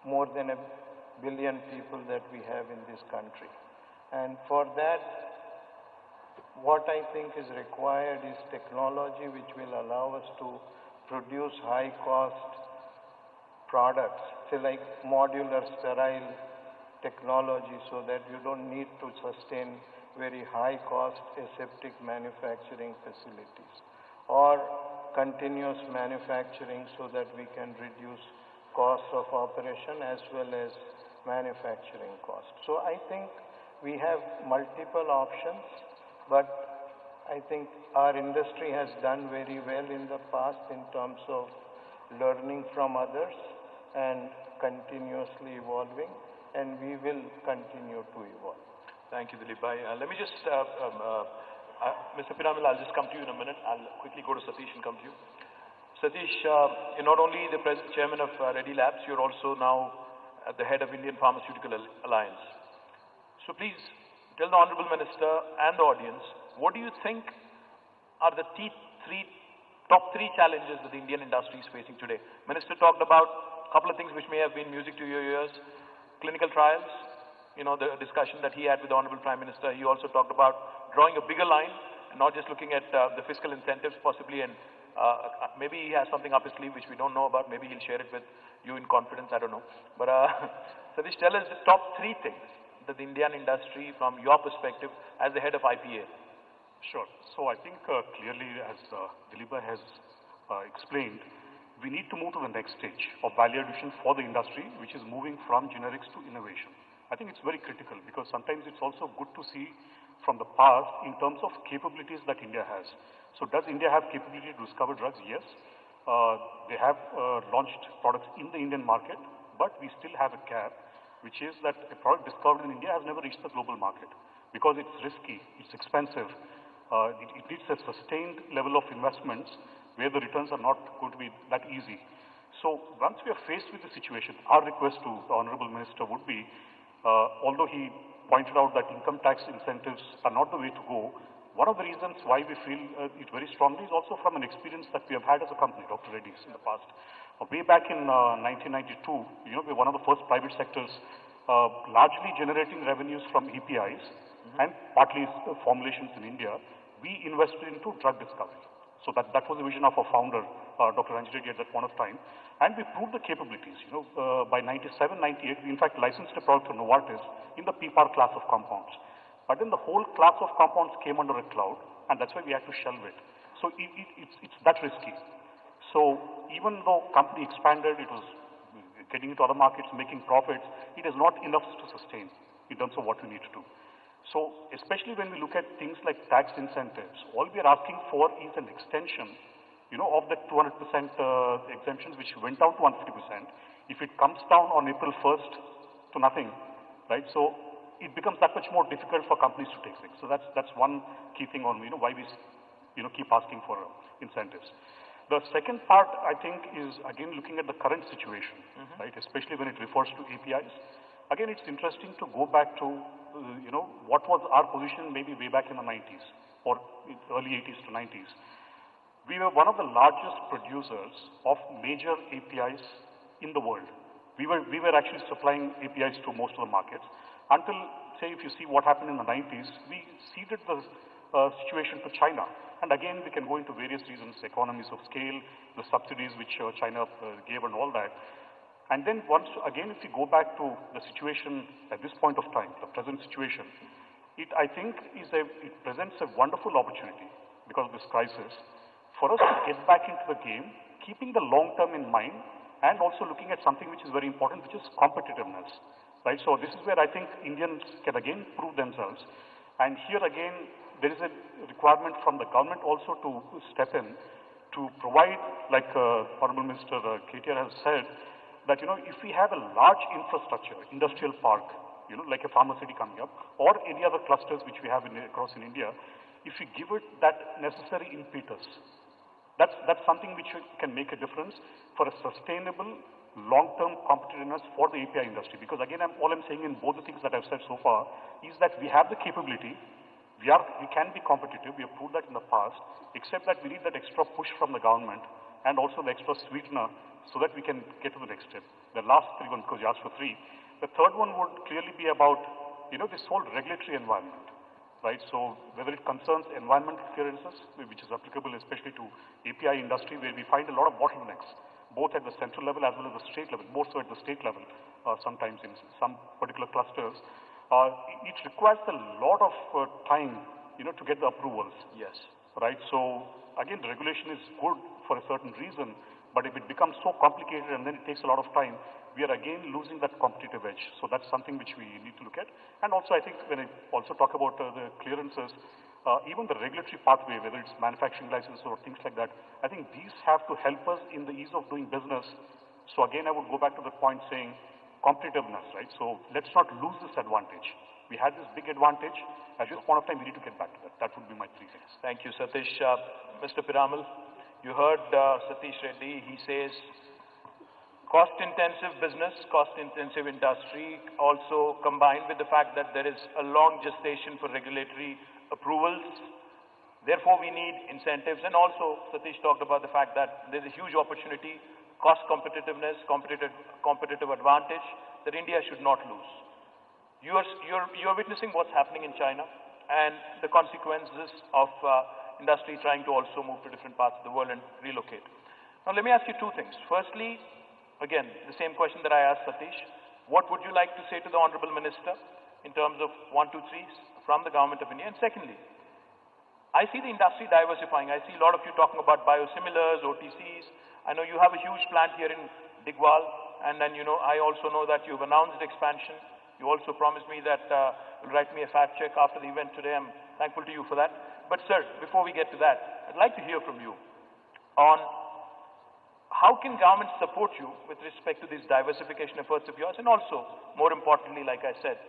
more than 1 billion people that we have in this country. And for that, what I think is required is technology which will allow us to produce high cost products, say like modular sterile technology, so that you don't need to sustain very high cost aseptic manufacturing facilities, or continuous manufacturing so that we can reduce costs of operation as well as manufacturing cost. So I think we have multiple options, but I think our industry has done very well in the past in terms of learning from others and continuously evolving, and we will continue to evolve. Thank you, Dilip bhai. Let me just, Mr. Piramil, I'll just come to you in a minute. I'll quickly go to Satish and come to you. Satish, you're not only the chairman of Reddy Labs, you're also now the head of Indian Pharmaceutical Alliance. So please tell the Honorable Minister and the audience, what do you think are the top three challenges that the Indian industry is facing today? Minister talked about a couple of things which may have been music to your ears. Clinical trials, you know, the discussion that he had with the Honorable Prime Minister. He also talked about drawing a bigger line and not just looking at the fiscal incentives possibly, and maybe he has something up his sleeve which we don't know about. Maybe he'll share it with you in confidence, I don't know. But Satish, tell us the top three things that the Indian industry, from your perspective as the head of IPA. Sure. So I think clearly, as Dilip bhai has explained, we need to move to the next stage of value addition for the industry, which is moving from generics to innovation. I think it's very critical because sometimes it's also good to see from the past in terms of capabilities that India has. So does India have capability to discover drugs? Yes. They have launched products in the Indian market, but we still have a gap, which is that a product discovered in India has never reached the global market because it's risky, it's expensive, it needs a sustained level of investments where the returns are not going to be that easy. So once we are faced with the situation, our request to the Honorable Minister would be, although he pointed out that income tax incentives are not the way to go, one of the reasons why we feel it very strongly is also from an experience that we have had as a company, Dr. Reddy's, in the past. Way back in 1992, you know, we were one of the first private sectors largely generating revenues from APIs and partly formulations in India. We invested into drug discovery. So that was the vision of our founder, Dr. Ranjit Reddy, at that point of time. And we proved the capabilities. You know, by 97, 98, we in fact licensed a product to Novartis in the PPAR class of compounds. But then the whole class of compounds came under a cloud, and that's why we had to shelve it. So it's that risky. So even though company expanded, it was getting into other markets, making profits, it is not enough to sustain in terms of what we need to do. So especially when we look at things like tax incentives, all we are asking for is an extension, you know, of the 200% exemptions which went down to 150%. If it comes down on April 1st to nothing, right? So it becomes that much more difficult for companies to take things. So that's one key thing on, you know, why we, you know, keep asking for incentives. The second part, I think, is again looking at the current situation, right? Especially when it refers to APIs. Again, it's interesting to go back to, you know, what was our position maybe way back in the 90s or early 80s to 90s. We were one of the largest producers of major APIs in the world. We were actually supplying APIs to most of the markets until, say, if you see what happened in the 90s, we ceded the situation to China. And again, we can go into various reasons, economies of scale, the subsidies which China gave and all that. And then once again, if we go back to the situation at this point of time, the present situation, I think it presents a wonderful opportunity because of this crisis for us to get back into the game, keeping the long term in mind and also looking at something which is very important, which is competitiveness, right? So this is where I think Indians can again prove themselves. And here again, there is a requirement from the government also to step in to provide, like Honorable Minister KTR has said, that, you know, if we have a large infrastructure, industrial park, you know, like a pharma city coming up, or any other clusters which we have across in India, if we give it that necessary impetus, That's something which can make a difference for a sustainable long-term competitiveness for the API industry. Because again, all I'm saying in both the things that I've said so far is that we have the capability, we can be competitive, we have proved that in the past, except that we need that extra push from the government and also the extra sweetener so that we can get to the next step. The last three ones, because you asked for three. The third one would clearly be about, this whole regulatory environment, right? So whether it concerns environmental clearances, which is applicable especially to API industry, where we find a lot of bottlenecks, both at the central level as well as the state level, more so at the state level, sometimes in some particular clusters. It requires a lot of time, to get the approvals. Yes. Right? So again, the regulation is good for a certain reason, but if it becomes so complicated and then it takes a lot of time, we are again losing that competitive edge. So that's something which we need to look at. And also I think when I also talk about the clearances, even the regulatory pathway, whether it's manufacturing license or things like that, I think these have to help us in the ease of doing business. So again, I would go back to the point saying competitiveness, right? So let's not lose this advantage. We had this big advantage. At this point of time, we need to get back to that. That would be my three things. Thank you, Satish. Mr. Piramal, you heard Satish Reddy. He says cost-intensive business, cost-intensive industry, also combined with the fact that there is a long gestation for regulatory approvals. Therefore, we need incentives. And also, Satish talked about the fact that there's a huge opportunity, cost competitiveness, competitive advantage that India should not lose. You're witnessing what's happening in China and the consequences of industry trying to also move to different parts of the world and relocate. Now, let me ask you two things. Firstly, again, the same question that I asked Satish. What would you like to say to the Honorable Minister in terms of 1, 2, 3s from the Government of India? And secondly, I see the industry diversifying. I see a lot of you talking about biosimilars, OTCs. I know you have a huge plant here in Digwal, and then, I also know that you've announced expansion. You also promised me that you'll write me a fat check after the event today. I'm thankful to you for that. But sir, before we get to that, I'd like to hear from you on how can government support you with respect to these diversification efforts of yours, and also, more importantly, like I said,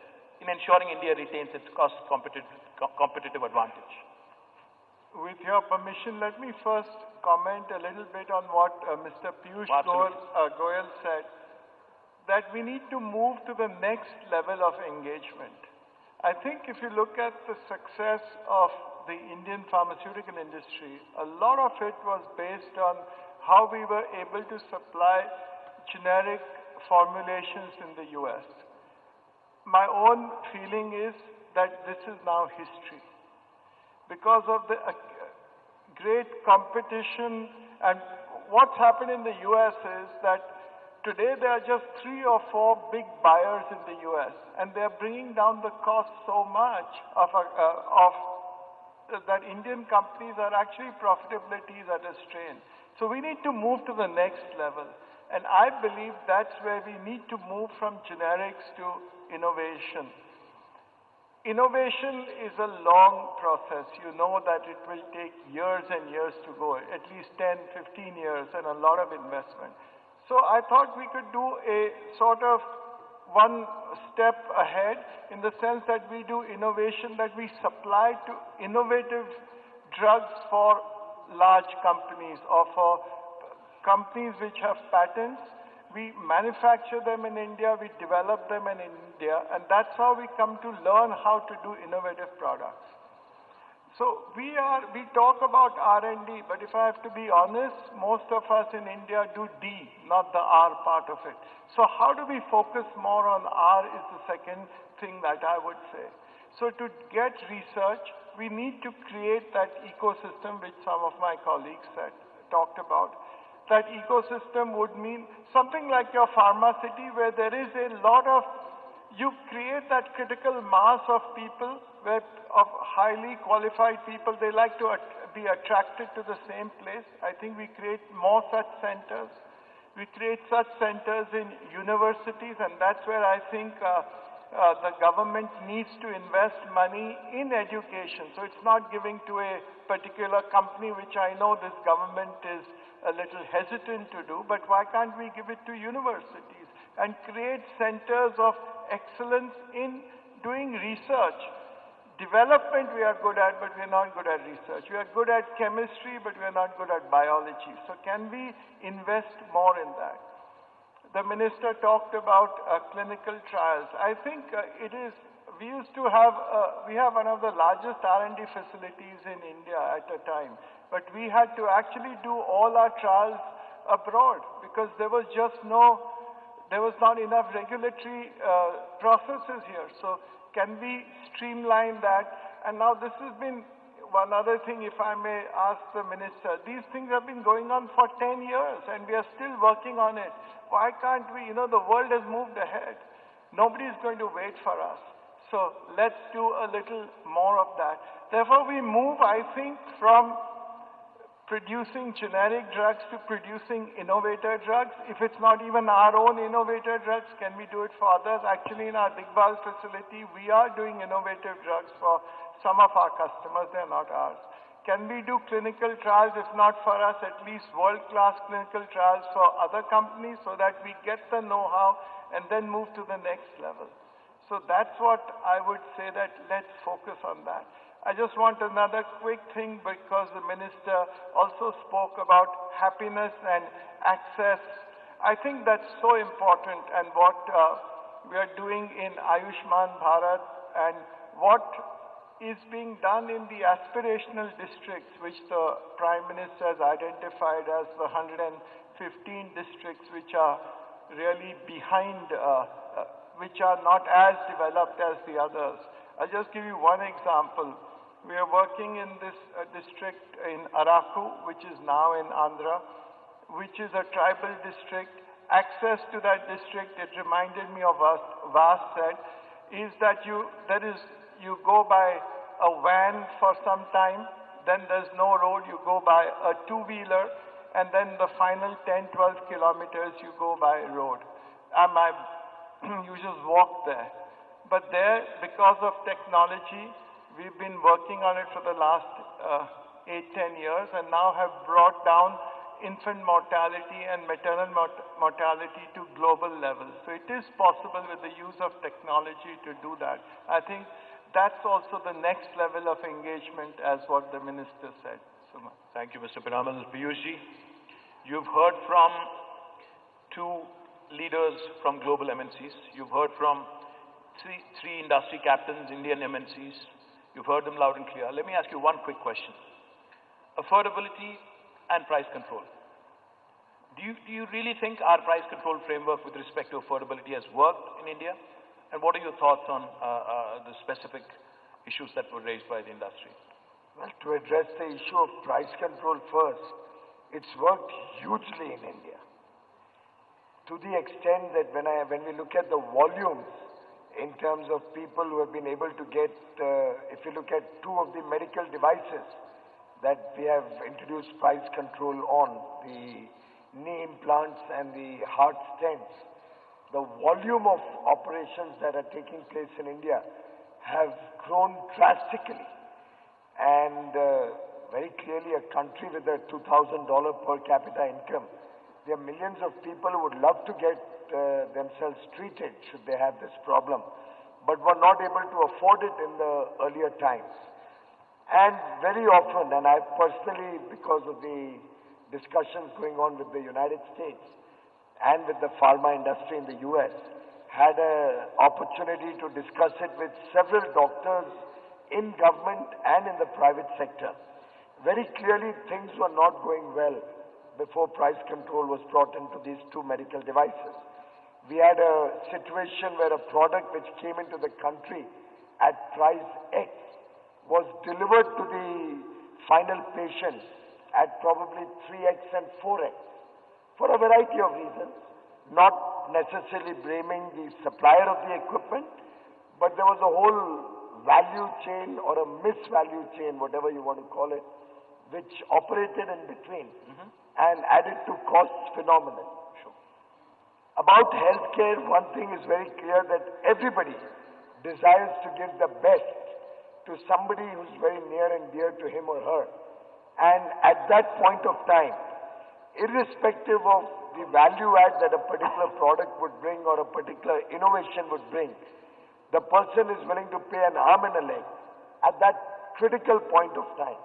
in ensuring India retains its cost competitive advantage. With your permission, let me first comment a little bit on what Mr. PiyushGoyal said, that we need to move to the next level of engagement. I think if you look at the success of the Indian pharmaceutical industry, a lot of it was based on how we were able to supply generic formulations in the US. My own feeling is that this is now history. Because of the great competition, and what's happened in the US is that today there are just 3 or 4 big buyers in the US, and they're bringing down the cost so much that Indian companies are actually profitability is at a strain. So we need to move to the next level. And I believe that's where we need to move from generics to innovation. Innovation is a long process. You know that it will take years and years to go, at least 10, 15 years, and a lot of investment. So I thought we could do a sort of one step ahead in the sense that we do innovation, that we supply to innovative drugs for large companies or for companies which have patents. We manufacture them in India, we develop them in India, and that's how we come to learn how to do innovative products. So we talk about R&D, but if I have to be honest, most of us in India do D, not the R part of it. So how do we focus more on R is the second thing that I would say. So to get research, we need to create that ecosystem which some of my colleagues talked about. That ecosystem would mean something like your pharma city, where there is a lot of, you create that critical mass of people, of highly qualified people, they like to be attracted to the same place. I think we create more such centers. We create such centers in universities, and that's where I think the government needs to invest money in education. So it's not giving to a particular company, which I know this government is a little hesitant to do, but why can't we give it to universities and create centers of excellence in doing research? Development we are good at, but we are not good at research. We are good at chemistry, but we are not good at biology. So can we invest more in that? The minister talked about clinical trials. I think we have one of the largest R&D facilities in India at a time, but we had to actually do all our trials abroad because there was not enough regulatory processes here. So can we streamline that? And now this has been one other thing, if I may ask the minister. These things have been going on for 10 years and we are still working on it. Why can't we? The world has moved ahead. Nobody is going to wait for us. So let's do a little more of that. Therefore, we move, I think, from producing generic drugs to producing innovator drugs. If it's not even our own innovator drugs, can we do it for others? Actually, in our Digbal facility, we are doing innovative drugs for some of our customers. They're not ours. Can we do clinical trials, if not for us, at least world-class clinical trials for other companies so that we get the know-how and then move to the next level? So that's what I would say, that let's focus on that. I just want another quick thing because the minister also spoke about happiness and access. I think that's so important, and what we are doing in Ayushman Bharat and what is being done in the aspirational districts, which the Prime Minister has identified as the 115 districts which are really behind, which are not as developed as the others. I'll just give you one example. We are working in this district in Araku, which is now in Andhra, which is a tribal district. Access to that district, it reminded me of what Vas said, is that you go by a van for some time, then there's no road, you go by a two-wheeler, and then the final 10, 12 kilometers you go by road. You just walk there. But there, because of technology, we've been working on it for the last 8, 10 years and now have brought down infant mortality and maternal mortality to global levels. So it is possible with the use of technology to do that. I think that's also the next level of engagement, as what the minister said. Suma. Thank you, Mr. Piramal. Piyushji, you've heard from two leaders from global MNCs. You've heard from three industry captains, Indian MNCs. You've heard them loud and clear. Let me ask you one quick question. Affordability and price control. Do you really think our price control framework with respect to affordability has worked in India? And what are your thoughts on the specific issues that were raised by the industry? Well, to address the issue of price control first, it's worked hugely in India. To the extent that when we look at the volumes in terms of people who have been able to get, if you look at two of the medical devices that we have introduced price control on, the knee implants and the heart stents, the volume of operations that are taking place in India have grown drastically. And very clearly, a country with a $2,000 per capita income, there are millions of people who would love to get themselves treated should they have this problem, but were not able to afford it in the earlier times. And very often, and I personally, because of the discussions going on with the United States and with the pharma industry in the US, had an opportunity to discuss it with several doctors in government and in the private sector. Very clearly, things were not going well before price control was brought into these two medical devices. We had a situation where a product which came into the country at price X was delivered to the final patient at probably 3X and 4X for a variety of reasons, not necessarily blaming the supplier of the equipment, but there was a whole value chain or a misvalue chain, whatever you want to call it, which operated in between and added to costs phenomenon. About healthcare, one thing is very clear, that everybody desires to give the best to somebody who's very near and dear to him or her. And at that point of time, irrespective of the value add that a particular product would bring or a particular innovation would bring, the person is willing to pay an arm and a leg at that critical point of time.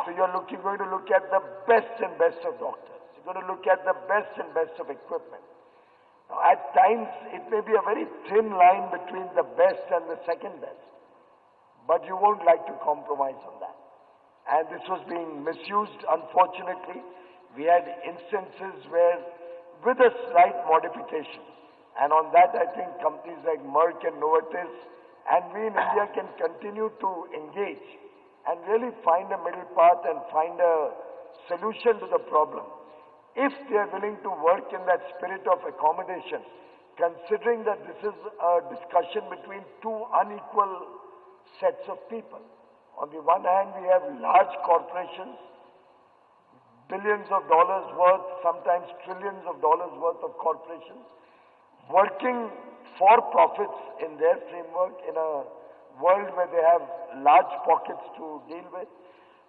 So you're going to look at the best and best of doctors. You're going to look at the best and best of equipment. Now, at times, it may be a very thin line between the best and the second best, but you won't like to compromise on that. And this was being misused, unfortunately. We had instances where, with a slight modification, and on that I think companies like Merck and Novartis, and we in India can continue to engage and really find a middle path and find a solution to the problem. If they are willing to work in that spirit of accommodation, considering that this is a discussion between two unequal sets of people. On the one hand, we have large corporations, billions of dollars worth, sometimes trillions of dollars worth of corporations, working for profits in their framework in a world where they have large pockets to deal with,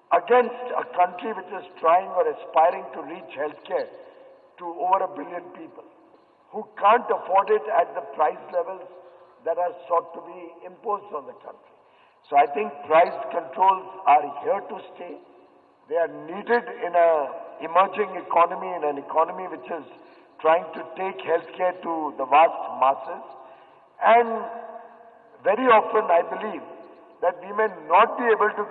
against a country which is trying or aspiring to reach healthcare to over 1 billion people, who can't afford it at the price levels that are sought to be imposed on the country. So I think price controls are here to stay. They are needed in an emerging economy, in an economy which is trying to take healthcare to the vast masses. And very often I believe that we may not be able to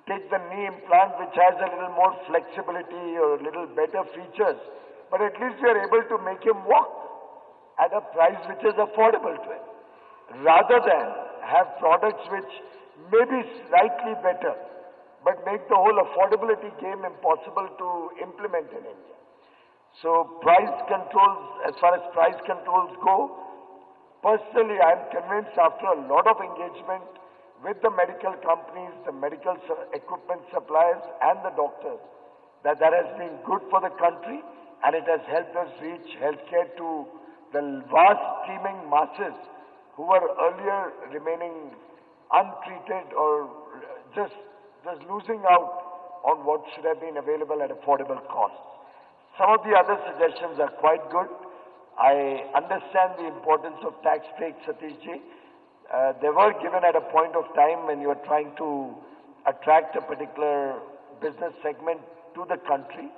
take the knee implant which has a little more flexibility or a little better features, but at least we are able to make him walk at a price which is affordable to him, rather than have products which may be slightly better, but make the whole affordability game impossible to implement in India. So price controls, as far as price controls go, personally I am convinced after a lot of engagement with the medical companies, the medical equipment suppliers and the doctors, that has been good for the country and it has helped us reach healthcare to the vast teeming masses who were earlier remaining untreated or just losing out on what should have been available at affordable costs. Some of the other suggestions are quite good. I understand the importance of tax breaks, Satish ji. They were given at a point of time when you were trying to attract a particular business segment to the country.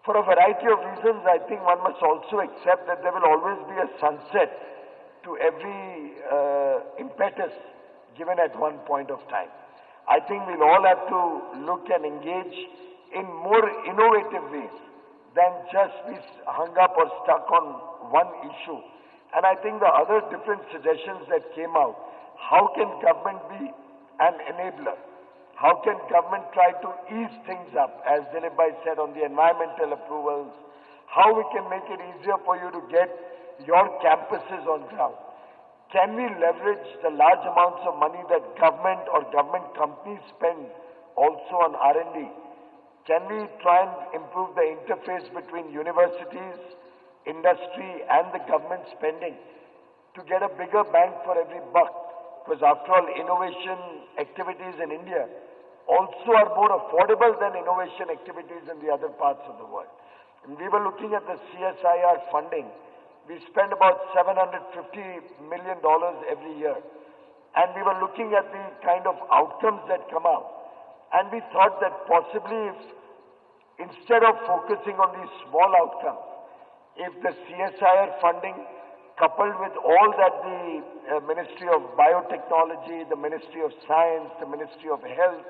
For a variety of reasons, I think one must also accept that there will always be a sunset to every impetus given at one point of time. I think we'll all have to look and engage in more innovative ways than just be hung up or stuck on one issue. And I think the other different suggestions that came out, how can government be an enabler? How can government try to ease things up, as Dilip Bhai said, on the environmental approvals? How we can make it easier for you to get your campuses on ground? Can we leverage the large amounts of money that government or government companies spend also on R&D? Can we try and improve the interface between universities, industry and the government spending to get a bigger bang for every buck? Because after all, innovation activities in India also are more affordable than innovation activities in the other parts of the world. And we were looking at the CSIR funding. We spend about $750 million every year. And we were looking at the kind of outcomes that come out. And we thought that possibly if, instead of focusing on these small outcomes, if the CSIR funding, coupled with all that the Ministry of Biotechnology, the Ministry of Science, the Ministry of Health,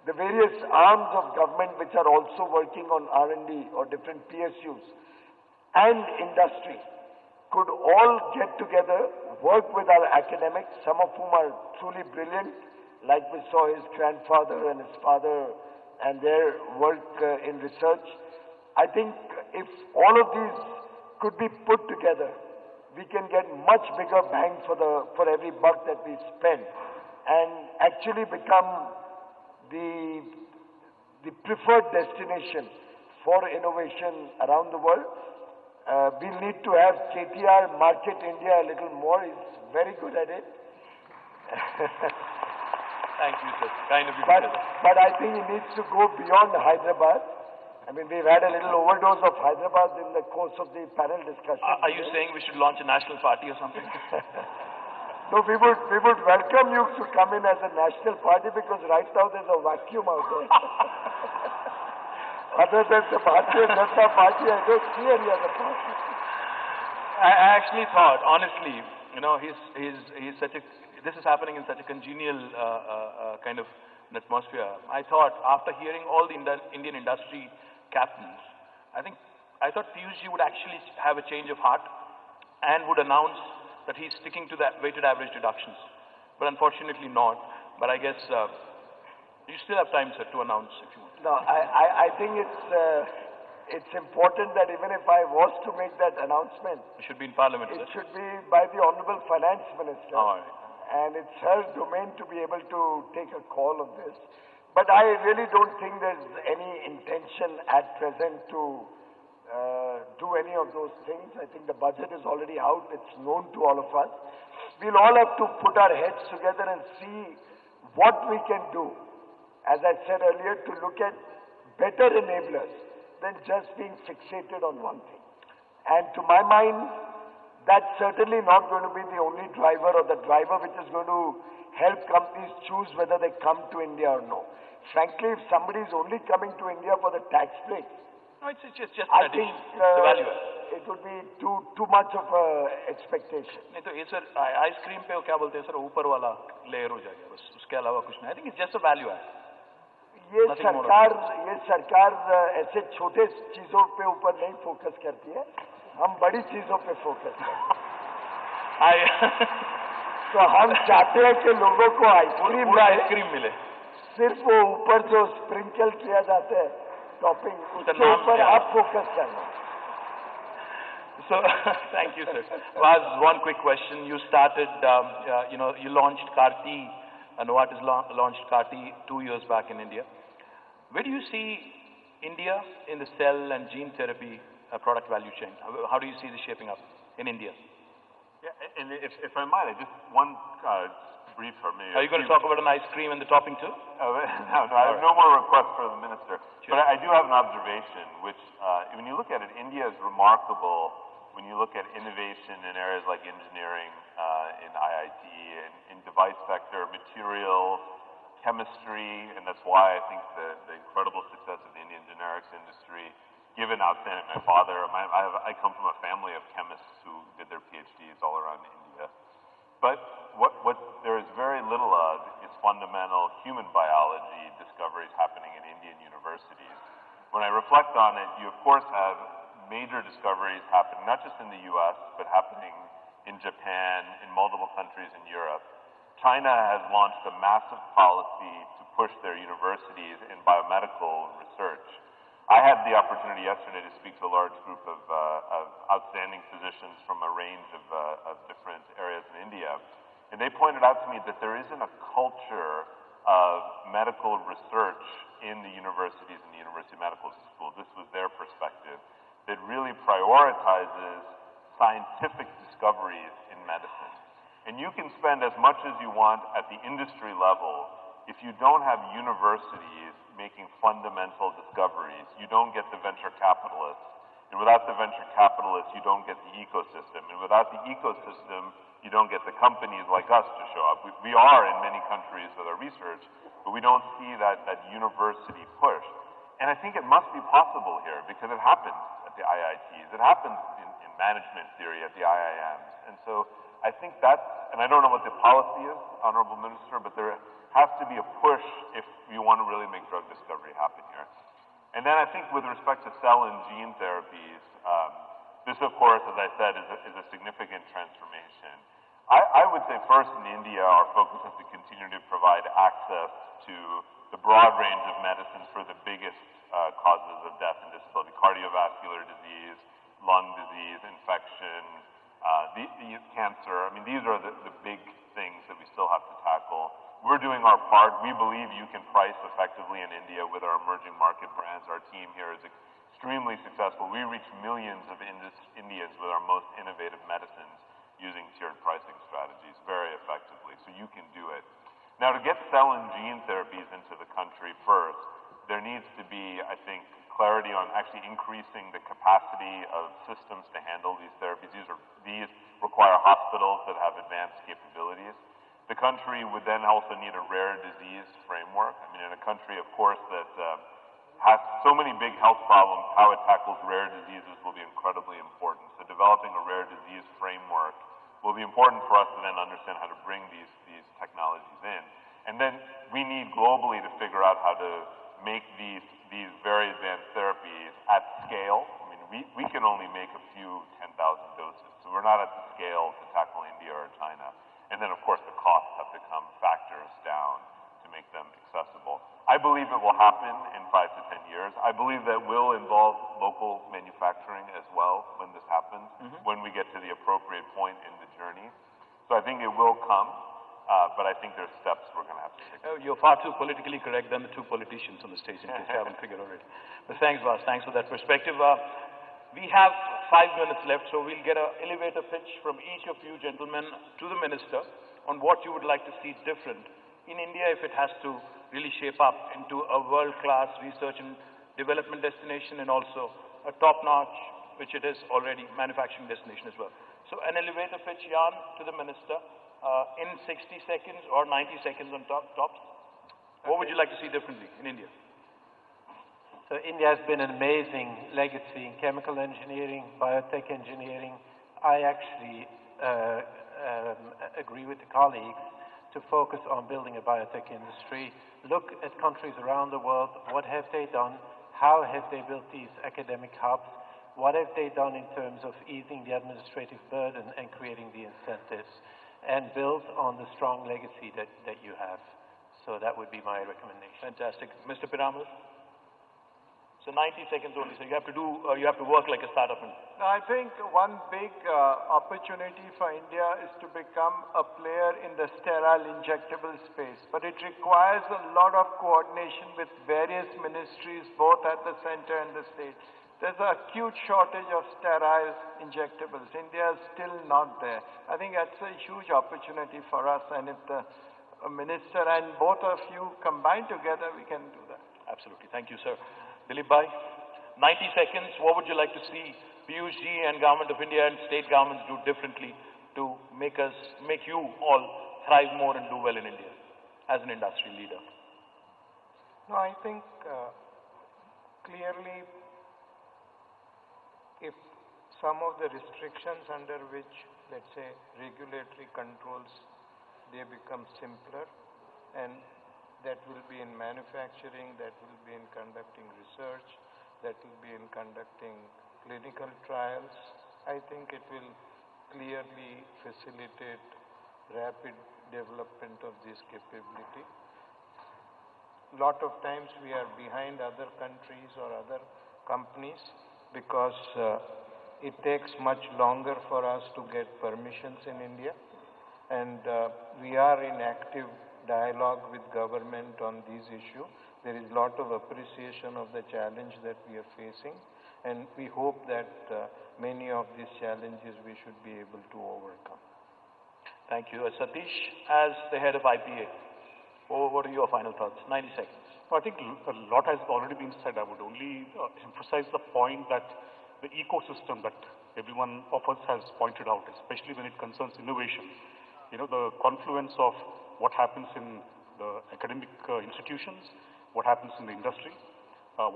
the various arms of government which are also working on R&D or different PSUs, and industry, could all get together, work with our academics, some of whom are truly brilliant, like we saw his grandfather and his father and their work in research. I think if all of these could be put together, we can get much bigger bang for every buck that we spend and actually become the preferred destination for innovation around the world. We need to have KTR market India a little more. He's very good at it. Thank you, sir. Kind of you. But I think he needs to go beyond Hyderabad. I mean, we've had a little overdose of Hyderabad in the course of the panel discussion. Are you saying we should launch a national party or something? No, we would welcome you to come in as a national party because right now there's a vacuum out there. Other than the Bharatiya Janata Party, I don't see any other party. I actually thought, honestly, you know, he's such a, this is happening in such a congenial kind of an atmosphere. I thought, after hearing all the Indian industry captains, I thought Piyushji would actually have a change of heart and would announce that he's sticking to the weighted average deductions. But unfortunately not. But I guess you still have time, sir, to announce if you want. No, I think it's important that even if I was to make that announcement, It should be in Parliament, it sir. should be by the Honorable Finance Minister. All right. And it's her domain to be able to take a call of this. But I really don't think there's any intention at present to do any of those things. I think the budget is already out. It's known to all of us. We'll all have to put our heads together and see what we can do. As I said earlier, to look at better enablers than just being fixated on one thing. And to my mind, that's certainly not going to be the only driver or the driver which is going to help companies choose whether they come to India or no. Frankly, if somebody is only coming to India for the tax break, No, it's just I an think addition. It's a value add. it would be too much of a expectation. नहीं तो ये sir ice cream पे वो क्या बोलते हैं sir ऊपर वाला लेयर हो जाएगा बस उसके अलावा कुछ नहीं. I think it's just a value add. ये Nothing more. सरकार ऐसे छोटे चीजों पे ऊपर नहीं फोकस करती है. हम बड़ी चीजों पे फोकस करते हैं. तो हम चाहते हैं कि लोगों को आइसक्रीम मिले. सिर्फ वो ऊपर जो स्प्रिंकल किया जाता है टॉपिंग उसके नाम ऊपर क्या? आप फोकस करना. So, thank you, sir. Vaz, one quick question. You started, you launched Karti, Novartis launched Karti 2 years back in India. Where do you see India in the cell and gene therapy product value chain? How do you see this shaping up in India? Yeah, and if I might, just one brief for me. Are you going to talk about an ice cream and the topping too? No, I have no more requests for the minister. Sure. But I do have an observation, which, when you look at it, India is remarkable when you look at innovation in areas like engineering, in IIT, in device sector, materials, chemistry, and that's why I think the incredible success of the Indian generics industry, given outstanding, I come from a family of chemists who did their PhDs all around India. But what there is very little of is fundamental human biology discoveries happening in Indian universities. When I reflect on it, you of course have major discoveries happening, not just in the US, but happening in Japan, in multiple countries in Europe. China has launched a massive policy to push their universities in biomedical research. I had the opportunity yesterday to speak to a large group of outstanding physicians from a range of different areas in India. And they pointed out to me that there isn't a culture of medical research in the universities and the university medical schools. This was their perspective. That really prioritizes scientific discoveries in medicine. And you can spend as much as you want at the industry level. If you don't have universities making fundamental discoveries, you don't get the venture capitalists. And without the venture capitalists, you don't get the ecosystem. And without the ecosystem, you don't get the companies like us to show up. We are in many countries with our research, but we don't see that university push. And I think it must be possible here because it happens at the IITs. It happens in management theory at the IIMs. And so I think that's, and I don't know what the policy is, Honorable Minister, but there has to be a push if you want to really make drug discovery happen here. And then I think with respect to cell and gene therapies, this of course, as I said, is a significant transformation. I would say first in India, our focus is to continue to provide access to the broad range of medicines for the biggest causes of death and disability, cardiovascular disease, lung disease, infection, cancer. I mean, these are the big things that we still have to tackle. We're doing our part. We believe you can price effectively in India with our emerging market brands. Our team here is extremely successful. We reach millions of Indians with our most innovative medicines using tiered pricing strategies very effectively. So you can do it. Now, to get cell and gene therapies into the country first, there needs to be, I think, clarity on actually increasing the capacity of systems to handle these therapies. These require hospitals that have advanced capabilities. The country would then also need a rare disease framework. I mean, in a country, of course, that has so many big health problems, how it tackles rare diseases will be incredibly important. So developing a rare disease framework will be important for us to then understand how to bring these technologies in. And then we need globally to figure out how to make these very advanced therapies at scale. I mean, we can only make a few 10,000 doses, so we're not at the scale to tackle India or China. And then, of course, the costs have to come factors down to make them accessible. I believe it will happen in 5 to 10 years. I believe that will involve local manufacturing as well when this happens, when we get to the appropriate point in the journey. So I think it will come, but I think there's steps we're going to have to take. You're far too politically correct than the two politicians on the stage, in case you haven't figured out it. But thanks, Vas. Thanks for that perspective. We have 5 minutes left, so we'll get an elevator pitch from each of you gentlemen to the minister on what you would like to see different in India if it has to really shape up into a world-class research and development destination and also a top-notch, which it is already, manufacturing destination as well. So an elevator pitch, Jan, to the minister in 60 seconds or 90 seconds on tops. What would you like to see differently in India? So India has been an amazing legacy in chemical engineering, biotech engineering. I actually agree with the colleagues to focus on building a biotech industry. Look at countries around the world. What have they done? How have they built these academic hubs? What have they done in terms of easing the administrative burden and creating the incentives? And build on the strong legacy that you have. So that would be my recommendation. Fantastic. Mr. Piramal? So 90 seconds only. So you have to work like a startup. I think one big opportunity for India is to become a player in the sterile injectable space. But it requires a lot of coordination with various ministries, both at the center and the state. There's a acute shortage of sterile injectables. India is still not there. I think that's a huge opportunity for us. And if the minister and both of you combine together, we can do that. Absolutely. Thank you, sir. Dilip Bhai, 90 seconds, what would you like to see PiyushG and Government of India and state governments do differently to make you all thrive more and do well in India as an industry leader? No, I think clearly if some of the restrictions under which, let's say, regulatory controls, they become simpler, and that will be in manufacturing, that will be in conducting research, that will be in conducting clinical trials. I think it will clearly facilitate rapid development of this capability. Lot of times we are behind other countries or other companies because it takes much longer for us to get permissions in India, and we are in active dialogue with government on these issues. There is a lot of appreciation of the challenge that we are facing, and we hope that many of these challenges we should be able to overcome. Thank you. Satish, as the head of IPA, what are your final thoughts? 90 seconds. I think a lot has already been said. I would only emphasize the point that the ecosystem that everyone of us has pointed out, especially when it concerns innovation, the confluence of what happens in the academic institutions, what happens in the industry,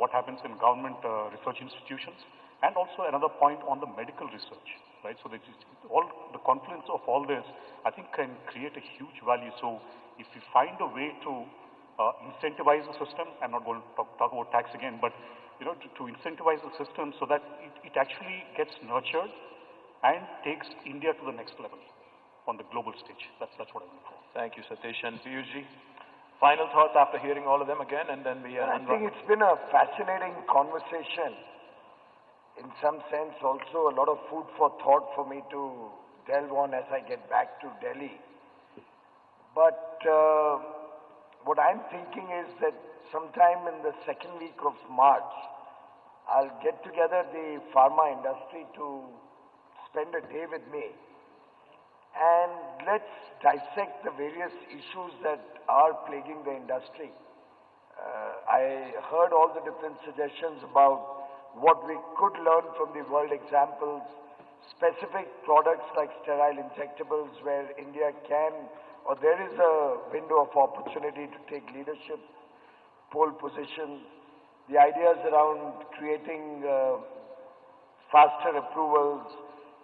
what happens in government research institutions, and also another point on the medical research, right? So all the confluence of all this, I think, can create a huge value. So if we find a way to incentivize the system, I'm not going to talk about tax again, but to incentivize the system so that it actually gets nurtured and takes India to the next level on the global stage. That's what I look for. Thank you, Satish. And PiyushG, final thoughts after hearing all of them again, and then we are I think it's been a fascinating conversation. In some sense, also a lot of food for thought for me to delve on as I get back to Delhi. But what I'm thinking is that sometime in the second week of March, I'll get together the pharma industry to spend a day with me. And let's dissect the various issues that are plaguing the industry. I heard all the different suggestions about what we could learn from the world examples, specific products like sterile injectables where India can, or there is a window of opportunity to take leadership, pole position, the ideas around creating faster approvals,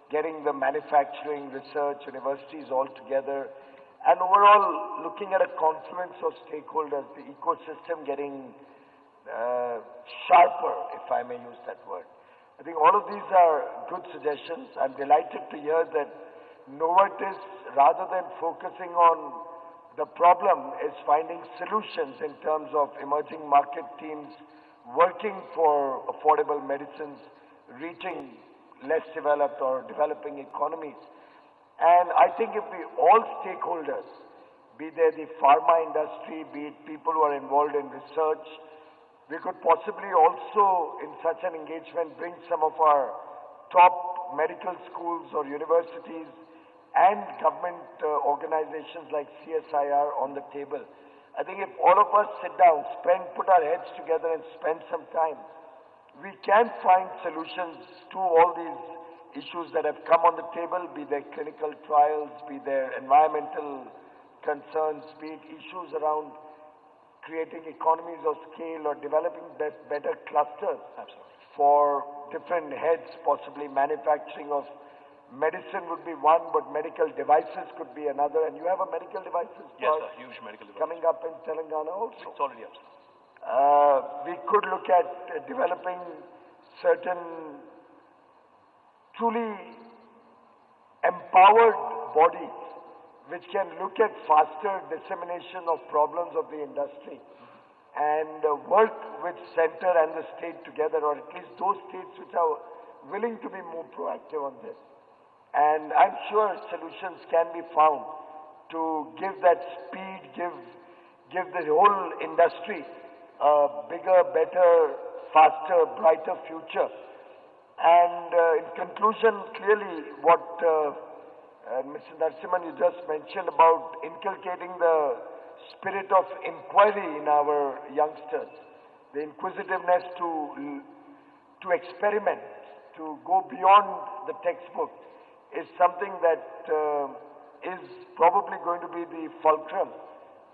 getting the manufacturing, research, universities all together, and overall looking at a confluence of stakeholders, the ecosystem getting sharper, if I may use that word. I think all of these are good suggestions. I'm delighted to hear that Novartis, rather than focusing on the problem, is finding solutions in terms of emerging market teams, working for affordable medicines, reaching less developed or developing economies. And I think if we all stakeholders, be they the pharma industry, be it people who are involved in research, we could possibly also, in such an engagement, bring some of our top medical schools or universities and government organizations like CSIR on the table. I think if all of us sit down, put our heads together and spend some time, we can find solutions to all these issues that have come on the table, be they clinical trials, be there environmental concerns, be it issues around creating economies of scale or developing better clusters. Absolutely. For different heads, possibly manufacturing of medicine would be one, but medical devices could be another. And you have a medical devices Yes, sir, huge medical device. coming up in Telangana also. It's already up. We could look at developing certain truly empowered bodies which can look at faster dissemination of problems of the industry and work with center and the state together, or at least those states which are willing to be more proactive on this. And I'm sure solutions can be found to give that speed, give the whole industry a bigger, better, faster, brighter future. And in conclusion, clearly what Mr. Narasimhan, you just mentioned about inculcating the spirit of inquiry in our youngsters, the inquisitiveness to experiment, to go beyond the textbook is something that is probably going to be the fulcrum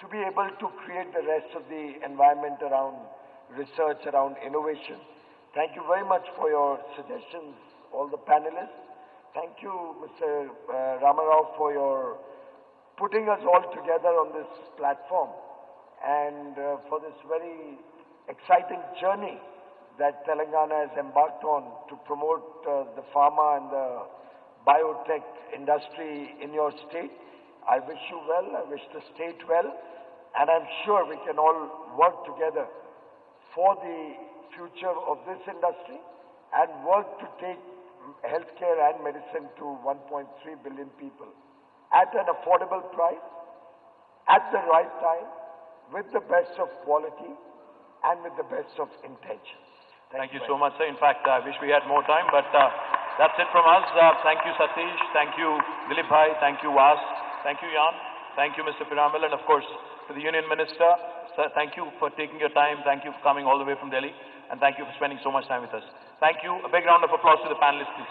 to be able to create the rest of the environment around research, around innovation. Thank you very much for your suggestions, all the panelists. Thank you, Mr. Ramarao, for your putting us all together on this platform and for this very exciting journey that Telangana has embarked on to promote the pharma and the biotech industry in your state. I wish you well, I wish the state well, and I'm sure we can all work together for the future of this industry and work to take healthcare and medicine to 1.3 billion people at an affordable price, at the right time, with the best of quality and with the best of intentions. Thank you so much, sir. In fact, I wish we had more time, but that's it from us. Thank you, Satish. Thank you, Dilip Bhai. Thank you, Vas. Thank you, Jan. Thank you, Mr. Piramal. And of course, to the Union Minister, sir, thank you for taking your time. Thank you for coming all the way from Delhi. And thank you for spending so much time with us. Thank you. A big round of applause to the panelists, please.